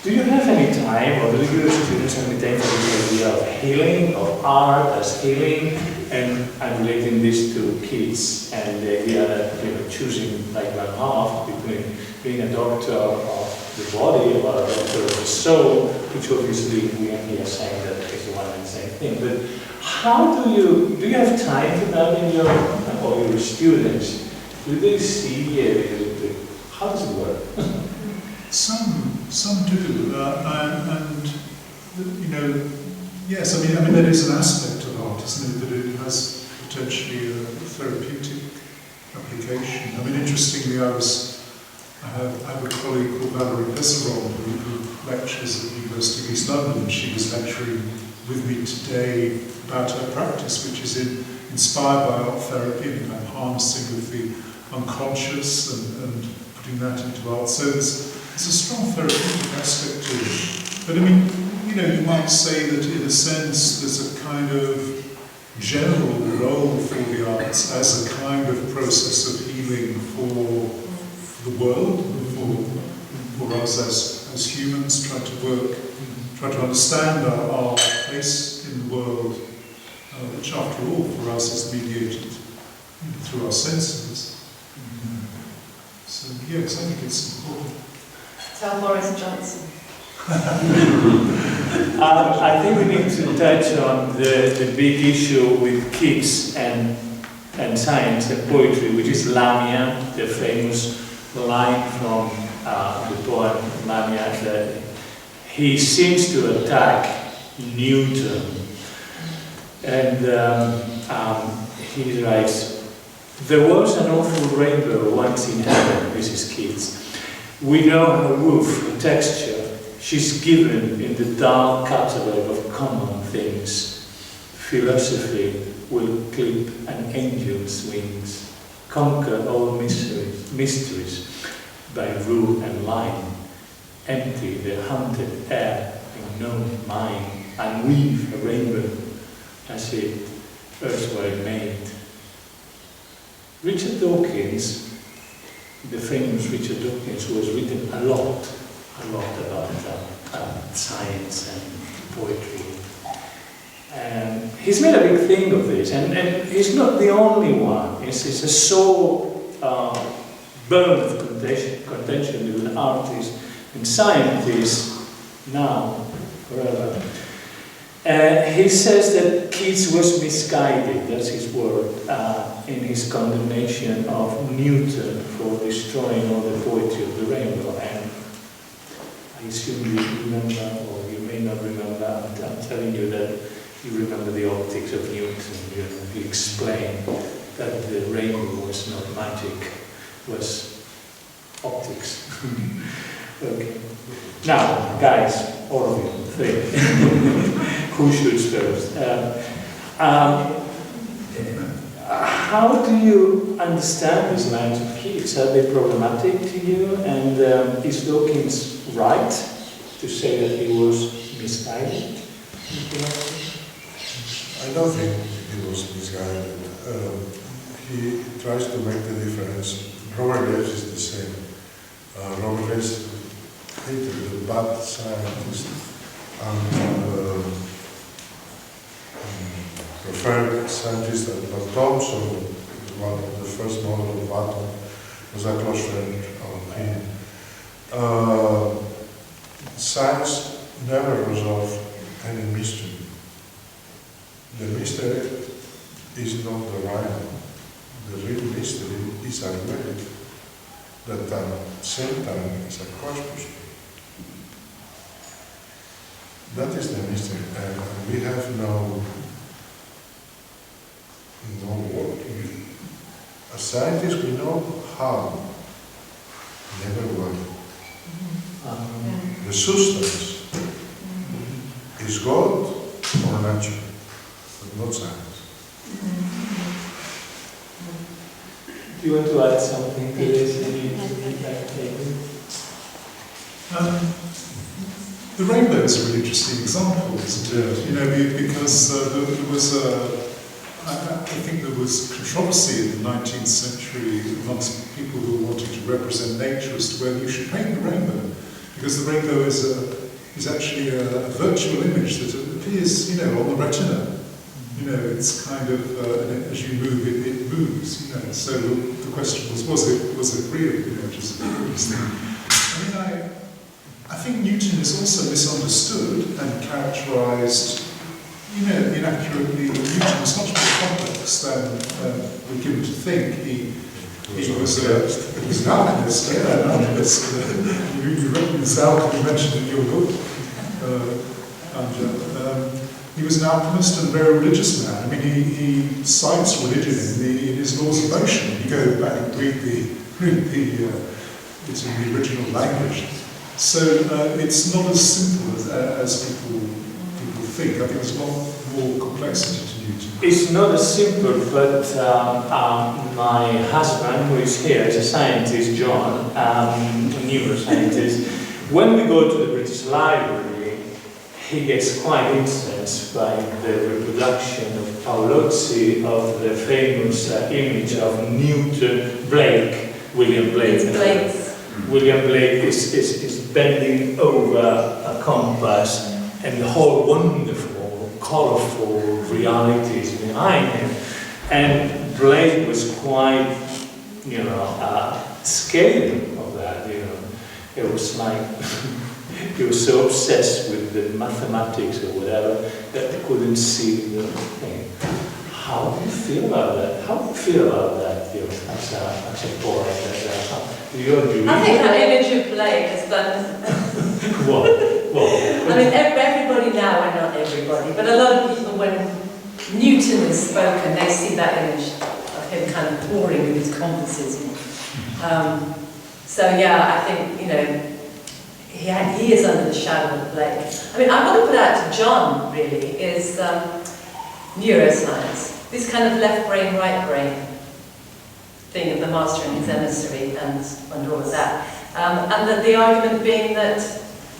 do you have any time, or do your students have any time for the idea of healing, of art as healing? And I'm relating this to kids and the idea that, choosing like one half between being a doctor of the body or a doctor of the soul, which obviously we are here saying that is one and the same thing. But how do you have time for that in your students? Do they see how does it work?
Some do, and yes. I mean, there is an aspect of art, isn't it, that it has potentially a therapeutic application. I mean, interestingly, I have a colleague called Valerie Pesseron who lectures at the University of East London. She was lecturing with me today about her practice, which is inspired by art therapy and about harnessing of the unconscious and putting that into art. So there's a strong therapeutic aspect to it. But I mean, you might say that in a sense there's a kind of general role for the arts as a kind of process of healing for the world, for us as humans, try to understand our place in the world, which after all for us is mediated through our senses. So yes, I think it's important.
Tell Boris Johnson.
I think we need to touch on the big issue with kids and science and poetry, which is Lamia, the famous line from the poem Lamia, that he seems to attack Newton. And he writes, "There was an awful rainbow once in heaven," this is kids. "We know her woof, her texture. She's given in the dark catalogue of common things. Philosophy will clip an angel's wings, conquer all mysteries by rule and line, empty the haunted air in no mind, and weave a rainbow as it erstwhile made." Richard Dawkins, the famous Richard Dawkins, who has written a lot about science and poetry. And he's made a big thing of this, and he's not the only one. It's a sore bone of contention with artists and scientists now, forever. He says that Keats was misguided, that's his word, in his condemnation of Newton for destroying all the poetry of the rainbow. And I assume you remember, or you may not remember, I'm telling you that you remember the optics of Newton. He explained that the rainbow was not magic, was optics. Okay. Now, guys, all of you, three. Who shoots first? How do you understand these lines of Keats? Are they problematic to you? And is Dawkins right to say that he was misguided?
I don't think he was misguided. He tries to make the difference. Robert Graves is the same. Robert Graves hated the bad scientist and preferred scientist that Thomson, one of the first model of atom, was a close friend of him. Science never resolved any mystery. The mystery is not the rhino. The real mystery is arithmetic, that at the same time is a cosmos. That is the mystery, and we have no word. As scientists, we know how, never why. The substance is God or nature, but not science.
Do you want to add something to this?
The rainbow is a really interesting example, isn't it? You know, because there was I think there was controversy in the 19th century amongst people who were wanting to represent nature as to whether you should paint the rainbow, because the rainbow is actually a virtual image that appears, you know, on the retina. You know, it's kind of as you move, it moves. You know, so the question was it real? You know, which is interesting. I mean, I think Newton is also misunderstood and characterised, you know, inaccurately. Newton was much more complex than we're given to think. He was an alchemist, yeah, an alchemist. You wrote this alchemy, you mentioned in your book, he was an alchemist and a very religious man. I mean, he cites religion in his Laws of Motion. You go back and read it's in the original language. So it's not as simple as people think. I think there's a lot more complexity to Newton.
It's not as simple, but my husband, who is here, is a scientist, John, a neuroscientist. When we go to the British Library, he gets quite interested by the reproduction of Paolozzi of the famous image of Newton Blake, William Blake.
It's Blake's.
William Blake is bending over a compass, and the whole wonderful, colourful realities behind him. And Blake was quite, you know, scared of that. You know, it was like he was so obsessed with the mathematics or whatever that he couldn't see the thing. How do you feel about that? How do you feel about that, you know, as a poet? Do you agree?
I think that image of Blake has done.
What?
I mean, everybody now, and not everybody, but a lot of people, when Newton is spoken, they see that image of him kind of pouring with his compasses. So yeah, I think, you know, he is under the shadow of Blake. I mean, I want to put out to John, really, is neuroscience. This kind of left brain, right brain thing of the master and his emissary and all of that. And the argument being that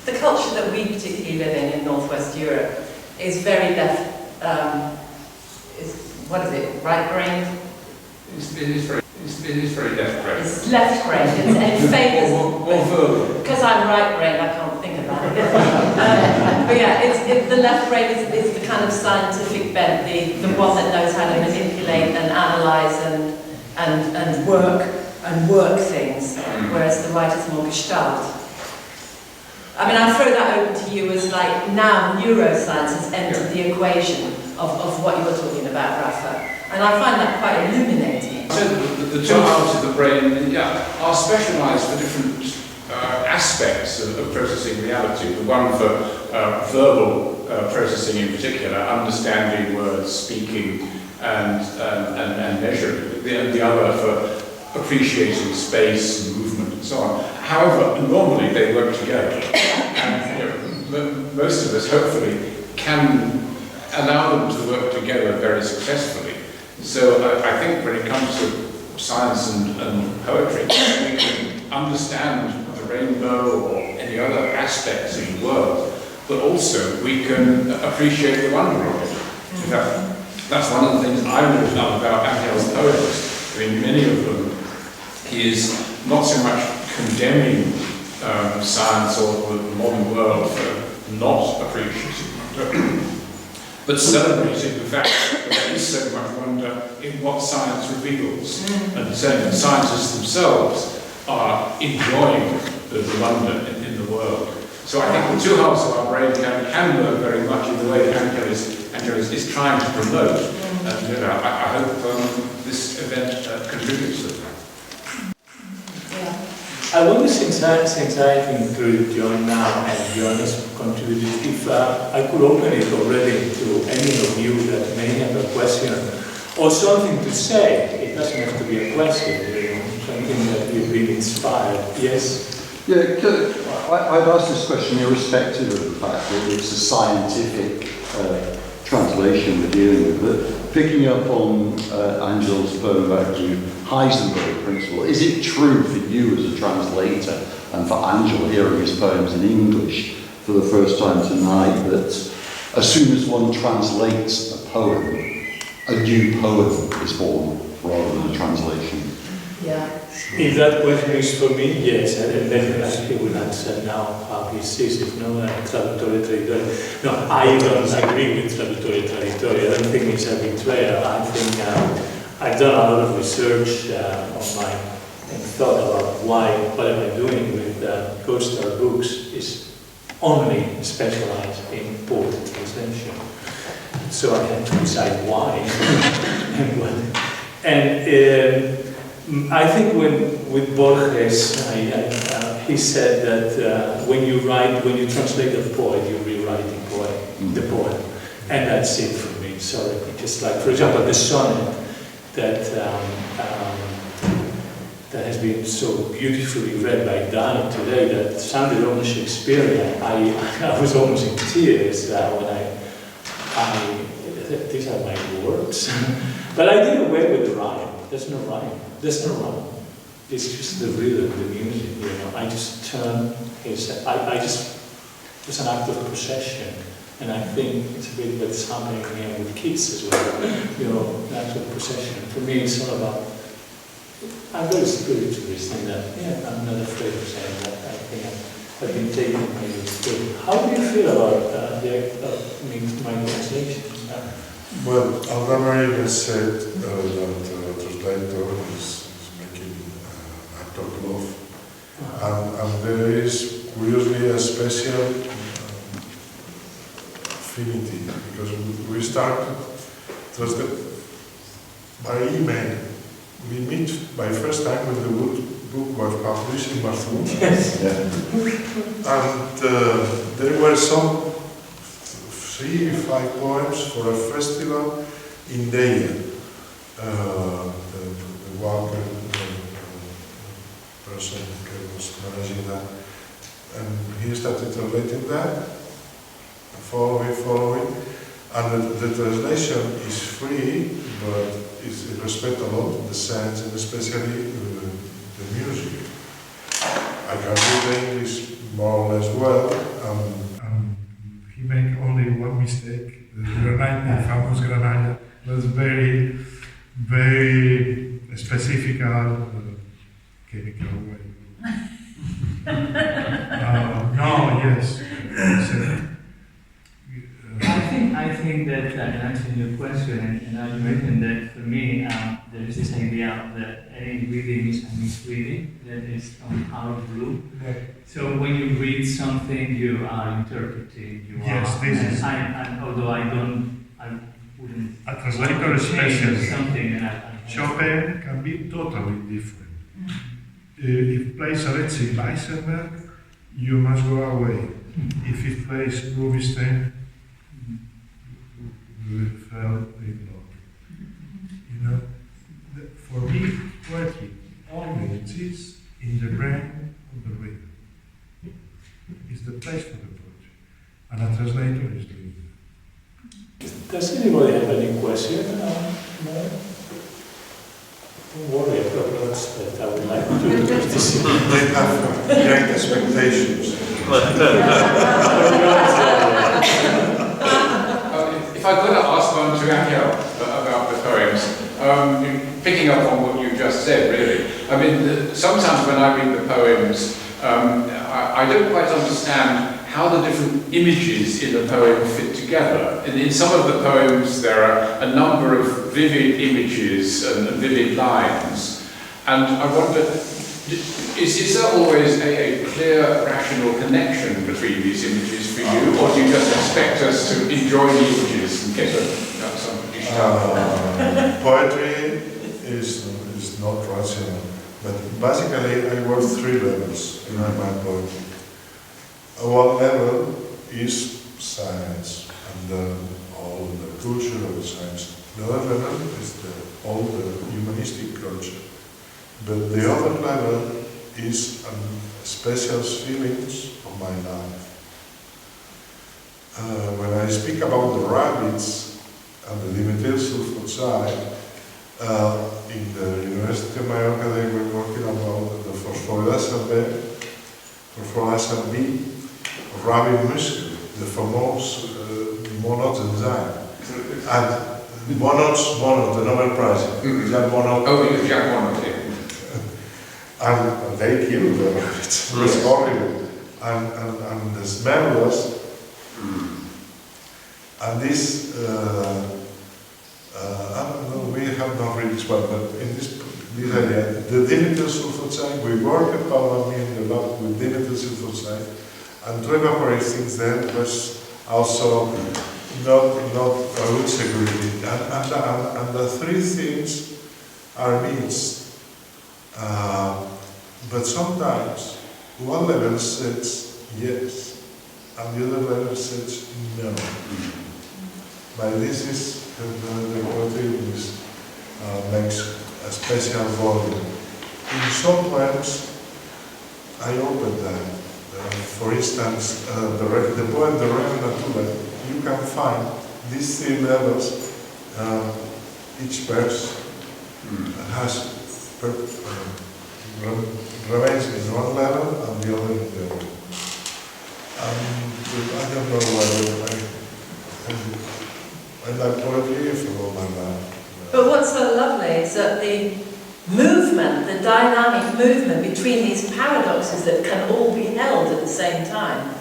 the culture that we particularly live in Northwest Europe is very left, right brain?
It is very left brain.
It's left brain. It favours. Because I'm right brain, I can't think about it. But yeah, the left brain is the kind of scientific bent, the one that knows how to manipulate and analyse and work things, whereas the right is more gestalt. I mean, I throw that open to you as like now neuroscience has entered the equation of what you were talking about, Rafa, and I find that quite illuminating.
So the two halves of the brain are specialised for different aspects of processing reality. The one for verbal processing in particular, understanding words, speaking, and measuring. The other for appreciating space and movement and so on. However, normally they work together, and most of us hopefully can allow them to work together very successfully. So I think when it comes to science and poetry, we can understand the rainbow or any other aspects of the world, but also we can appreciate the wonder of it. In fact, that's one of the things I really love about Angel's poems. I mean, many of them, he is not so much condemning science or the modern world for not appreciating wonder, but celebrating the fact that there is so much wonder in what science reveals, and saying that scientists themselves are enjoying the wonder in the world. So I think the two halves of our brain can work very much in the way that Angela is trying to promote, and I hope this event contributes to that.
I wonder, since I included John now and John has contributed, if I could open it already to any of you that may have a question or something to say. It doesn't have to be a question, something that you've been inspired. Yes?
Yeah, I've asked this question irrespective of the fact that it's a scientific translation we're dealing with, but picking up on Angela's poem about the Heisenberg principle, is it true for you as a translator and for Angela hearing his poems in English for the first time tonight that as soon as one translates a poem, a new poem is born rather than a translation?
Yeah.
If that question is for me, yes, and then he will answer now how he sees it, no, traduttore traditore. No, I don't agree with traduttore traditore. I don't think it's a betrayal. I think I've done a lot of research on my and thought about why what am I doing with CoStar Books is only specialized in poetry translation. So I had to decide why and what. And I think with Borges, he said that when you translate a poet, you're rewriting the poem, and that's it for me. So just like, for example, the sonnet that has been so beautifully read by Dana today, that sounded almost Shakespearean. I was almost in tears when these are my words, but I did away with the rhyme. There's no rhyme. It's just the rhythm, the music, you know. I just turn it's an act of possession. And I think it's a bit what's happening here with kids as well. You know, an act of possession. For me, it's all about, I'm very spiritualist in that, I'm not afraid of saying that. I think I've been taking my spirit. How do you feel about my translation?
Well, Alda Maria has said that translator is making an act of love, and there is curiously a special affinity, because we started by email. We meet by first time when the book was published in Barcelona.
Yes.
And there were some 3 or 5 poems for a festival in Deia. The one person who was managing that, and he started translating that, following, and the translation is free, but it respects a lot the sense and especially the music. I can read the English more or less well.
He made only one mistake. The Granada, famous Granada, was very, very specific chemical way. No, yes.
I think that in answering your question, and I mentioned that for me, there is this idea that any reading is a misreading, that is on how to look. So when you read something, you are interpreting. Although I wouldn't.
A translator especially.
Something
Chopin can be totally different. If plays Alexei Weissenberg, you must go away. If he plays Rubinstein, you fell in love. You know, for me, poetry only exists in the brain of the reader. It's the place for the poetry, and a translator is doing it.
Does anybody have any question? No? Don't worry, I've got notes that I would like to participate.
They have great expectations.
If I could ask one to Angel about the poems, picking up on what you just said, really. I mean, sometimes when I read the poems, I don't quite understand how the different images in the poem fit together. In some of the poems there are a number of vivid images and vivid lines, and I wonder, is there always a clear, rational connection between these images for you, or do you just expect us to enjoy the images and get some
poetry is not rational, but basically I work 3 levels in my poetry. One level is science and all the culture of the science. The other level is all the humanistic culture. But the other level is special feelings of my life. When I speak about the rabbits and the dimethyl in the University of Mallorca they were working about the phosphorylated B of rabbit muscle, the famous monods enzyme. And Monod, the Nobel Prize. Jacques Monod.
Oh, Jacques Monod, yeah.
And they killed the rabbits. It was horrible. And the smell was. And this, I don't know, we have not read this one, but in this area, the dimethyl sulfoxide, we work at Palomino a lot with dimethyl sulfoxide, and to evaporate things then was also not a good security. And the 3 things are mixed. But sometimes one level says yes, and the other level says no. But this is the poetry makes a special volume. In some poems, I open that. For instance, the poem The Red Natura, you can find these 3 levels. Each verse has remains in one level and the other in the other. I don't know whether I like poetry for all my life.
But what's so lovely is that the movement, the dynamic movement between these paradoxes that can all be held at the same time,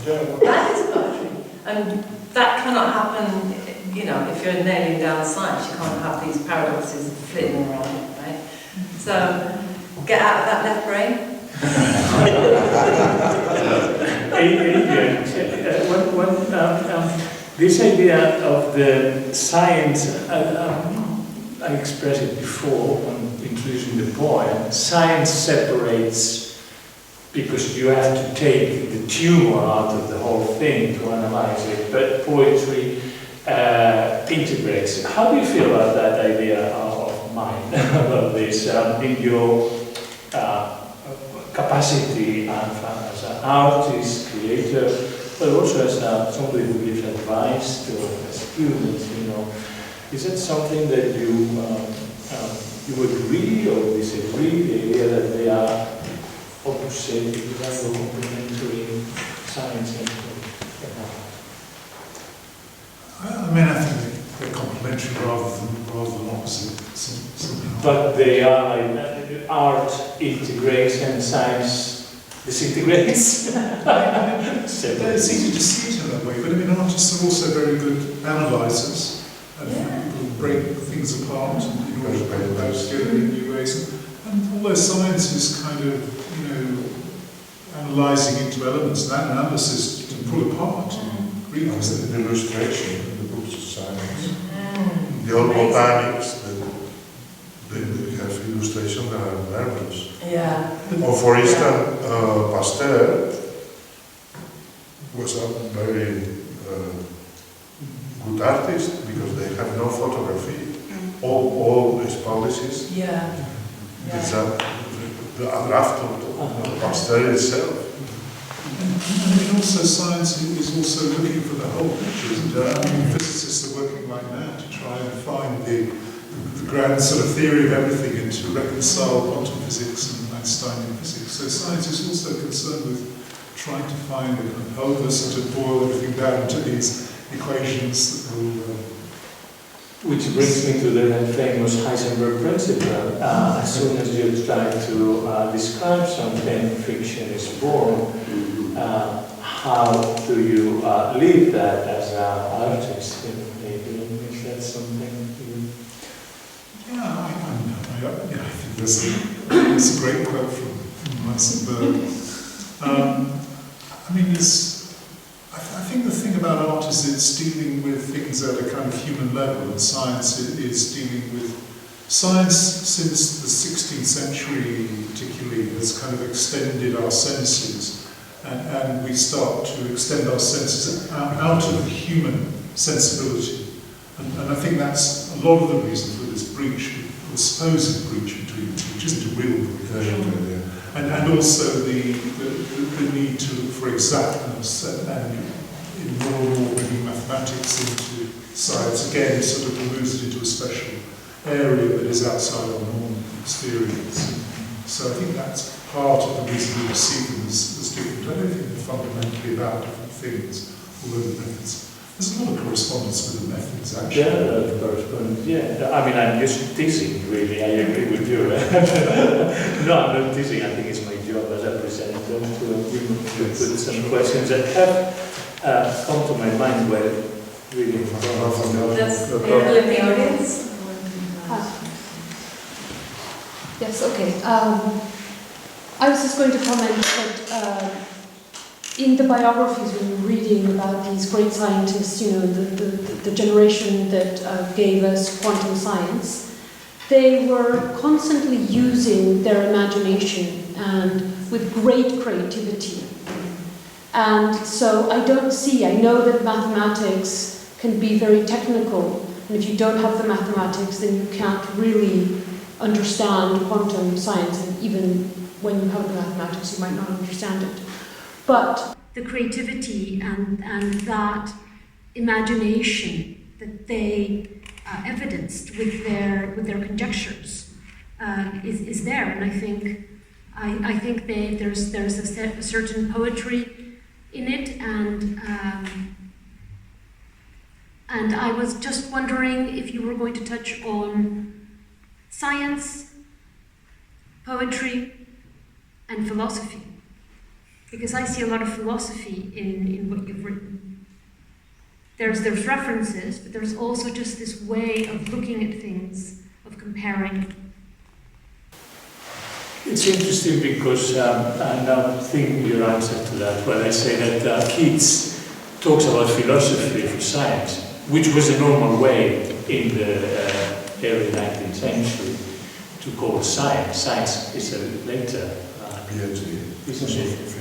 that is poetry. And that cannot happen, you know, if you're nailing down science, you can't have these paradoxes flitting around, right? So, get out of that left brain.
Adrian, this idea of the science, I expressed it before when introducing the poem. Science separates because you have to take the tumor out of the whole thing to analyze it, but poetry integrates it. How do you feel about that idea of mine, about this, in your capacity as an artist, creator, but also as somebody who gives advice to students, you know? Is it something that you agree or disagree, the idea that they are opposite, or complementary, science and
I mean, I think they're complementary rather than opposite. Somehow.
But they are like art integrates and science disintegrates.
It's easy to see it in that way, but I mean, artists are also very good analysers, and people break things apart in order to put them back together in new ways. And although science is kind of, you know, analysing into elements, that analysis to pull apart.
The illustration in the books of science. The old botanics, they have illustration that are marvelous.
Yeah.
Or for instance, Pasteur was a very good artist because they have no photography. All his policies.
Yeah.
It's the draft of Pasteur itself.
I mean, also science is also looking for the whole picture, isn't it? I mean, physicists are working like that to try and find the grand sort of theory of everything and to reconcile quantum physics and Einsteinian physics. So science is also concerned with trying to find the wholeness and to boil everything down to these equations that will
Which brings me to the famous Heisenberg principle. As soon as you try to describe something, fiction is born. How do you live that as an artist? Maybe is that something you...
Yeah, I think there's a great quote from Heisenberg. I mean, I think the thing about art is it's dealing with things at a kind of human level, and science is dealing with... Science, since the 16th century particularly, has kind of extended our senses, and we start to extend our senses out of the human sensibility. And I think that's a lot of the reason for this breach, or supposed breach between the two, which isn't a real breach. And also the need to look for exactness and in more and more bringing mathematics into science again sort of moves it into a special area that is outside our normal experience. So I think that's part of the reason we see them as different. I don't think they're fundamentally about different things, although the methods. There's a lot of correspondence with the methods, actually.
Yeah, correspondence. Yeah, I mean, I'm just teasing, really. I agree with you. No, I'm not teasing. I think it's my job as a presenter to put some questions that have come to my mind while reading.
Does anybody in the audience?
Yes, okay. I was just going to comment that in the biographies when you're reading about these great scientists, you know, the generation that gave us quantum science, they were constantly using their imagination and with great creativity. And so I know that mathematics can be very technical, and if you don't have the mathematics, then you can't really understand quantum science, and even when you have the mathematics, you might not understand it. But
the creativity and that imagination that they evidenced with their conjectures is there, and I think there's a certain poetry in it, and I was just wondering if you were going to touch on science, poetry, and philosophy. Because I see a lot of philosophy in what you've written. There's references, but there's also just this way of looking at things, of comparing.
It's interesting because I'm now thinking your answer to that when I say that Keats talks about philosophy for science, which was a normal way in the early 19th century to call science. Science is a bit later.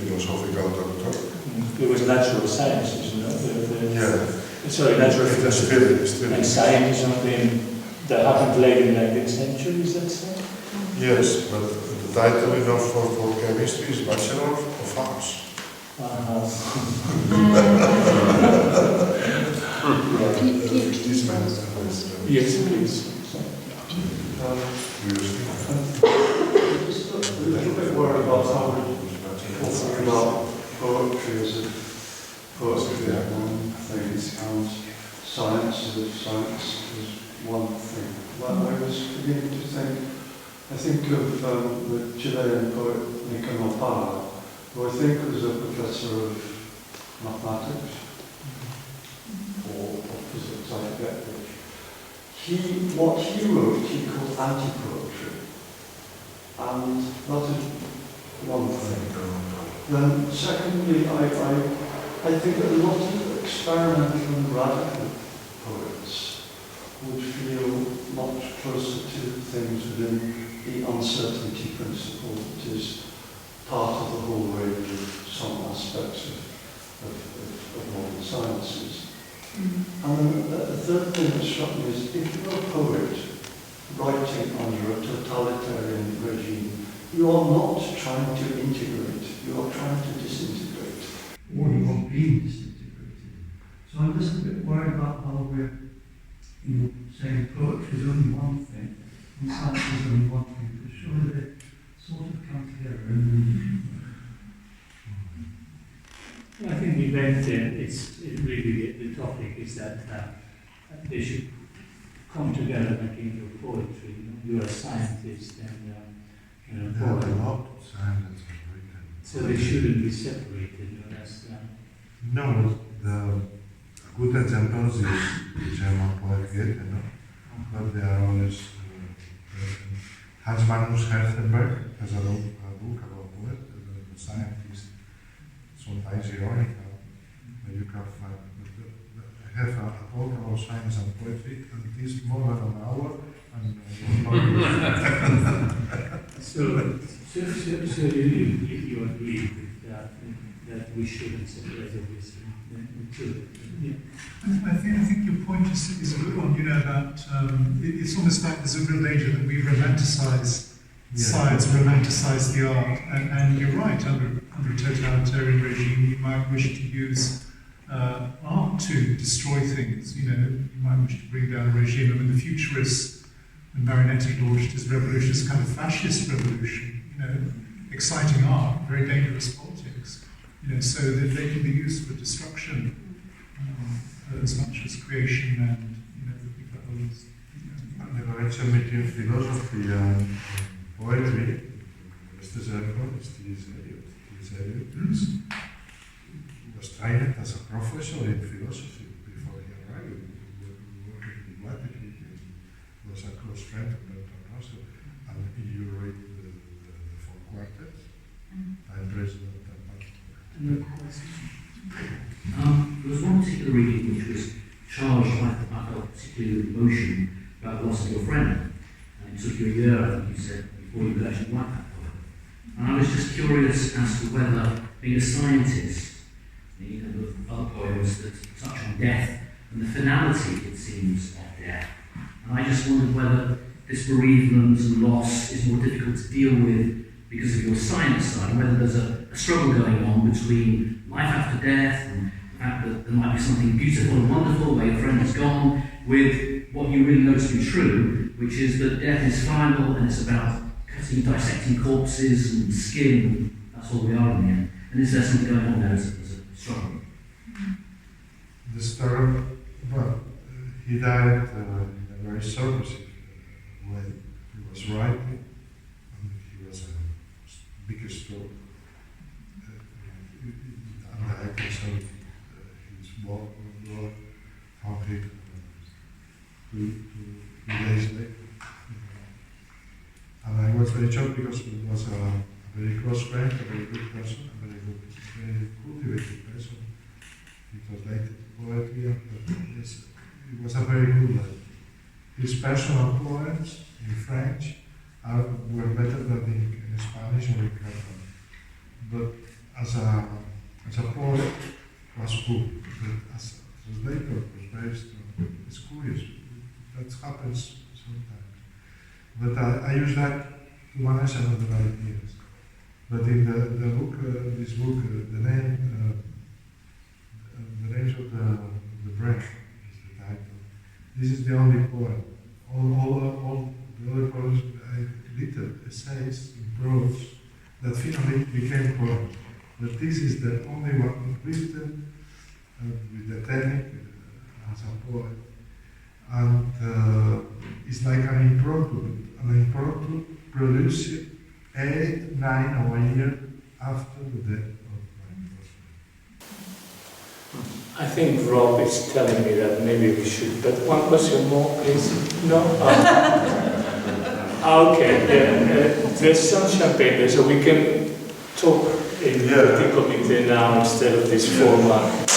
Philosophical doctor.
It was natural sciences, you know?
Yeah.
Sorry, natural
philosophy.
And science is something that happened late in the 19th century, is that so?
Yes, but the title enough for chemistry is Bachelor of Arts.
Yes, please.
A little bit worried about how we're talking about poetry as a poetry as one thing and science as one thing. Well, I was beginning to think of the Chilean poet Nicanor Parra, who I think was a professor of mathematics or physics, I forget which. What he wrote, he called anti-poetry. And that is one thing. Then secondly, I think a lot of experimental and radical poets would feel much closer to things within the uncertainty principle that is part of the whole range of some aspects of modern sciences. And then the third thing that struck me is if you're a poet writing under a totalitarian regime, you are not trying to integrate, you are trying to disintegrate.
Or you are being disintegrated. So I'm just a bit worried about how we're saying poetry is only one thing, and science is only one thing, but surely they sort of come together.
I think the event, it's really the topic is that they should come together making your poetry. You're a scientist and
There are a lot of scientists written.
so they shouldn't be separated.
No, the good examples is the German poet Goethe, no? But they are always Hans Magnus Herzenberg has a book about poet, the scientist, sometimes ironical. You can find, I have a talk about science and poetry, and it is more than an hour.
So you agree with that we shouldn't separate this two? Yeah.
I think your point is a good one, about it's almost like there's a real danger that we romanticize science, romanticize the art, and you're right, under a totalitarian regime you might wish to use art to destroy things, you might wish to bring down a regime. I mean, the futurists, when Marinetti launched his revolution, this kind of fascist revolution, exciting art, very dangerous politics, so that they can be used for destruction as much as creation and, the whole.
The connection between philosophy and poetry, Mr. Zerko, T.S. Eliot, was trained as a professor in philosophy before he arrived. He worked in Latin, he was a close friend of Bertrand Russell, and you read the four quartets, time president and
there was one particular reading which was charged, I felt particularly with emotion, about the loss of your friend. And it took you a year, I think you said, before you could actually write that poem. And I was just curious as to whether, being a scientist, the other poems that touch on death and the finality, it seems, of death. And I just wondered whether this bereavement and loss is more difficult to deal with because of your science side, and whether there's a struggle going on between life after death and the fact that there might be something beautiful and wonderful where your friend has gone, with what you really know to be true, which is that death is final and it's about cutting, dissecting corpses and skin, and that's all we are in the end. And is there something going on there as a struggle?
The story, well, he died in a very surface way. He was writing, and he was a big stroke. And I consulted his work found him 2 days later. And I was very shocked because he was a very close friend, a very good person, a very cultivated person. He translated poetry, and yes, it was a very good life. His personal poems in French were better than in Spanish or in Catalan. But as a poet, was good. But as a translator, was very strong. It's curious. That happens sometimes. But I use that to manage another ideas. But in the book, this book, the names of the breath is the title. This is the only poem. All the other poems I little essays in prose that finally became poems. But this is the only one written with the technique as a poet. And it's like an impromptu produced 8, 9 or a year after the death of my husband.
I think Rob is telling me that maybe we should, but one question more, please. No? Okay, there's some champagne there, so we can talk in the committee now instead of this format.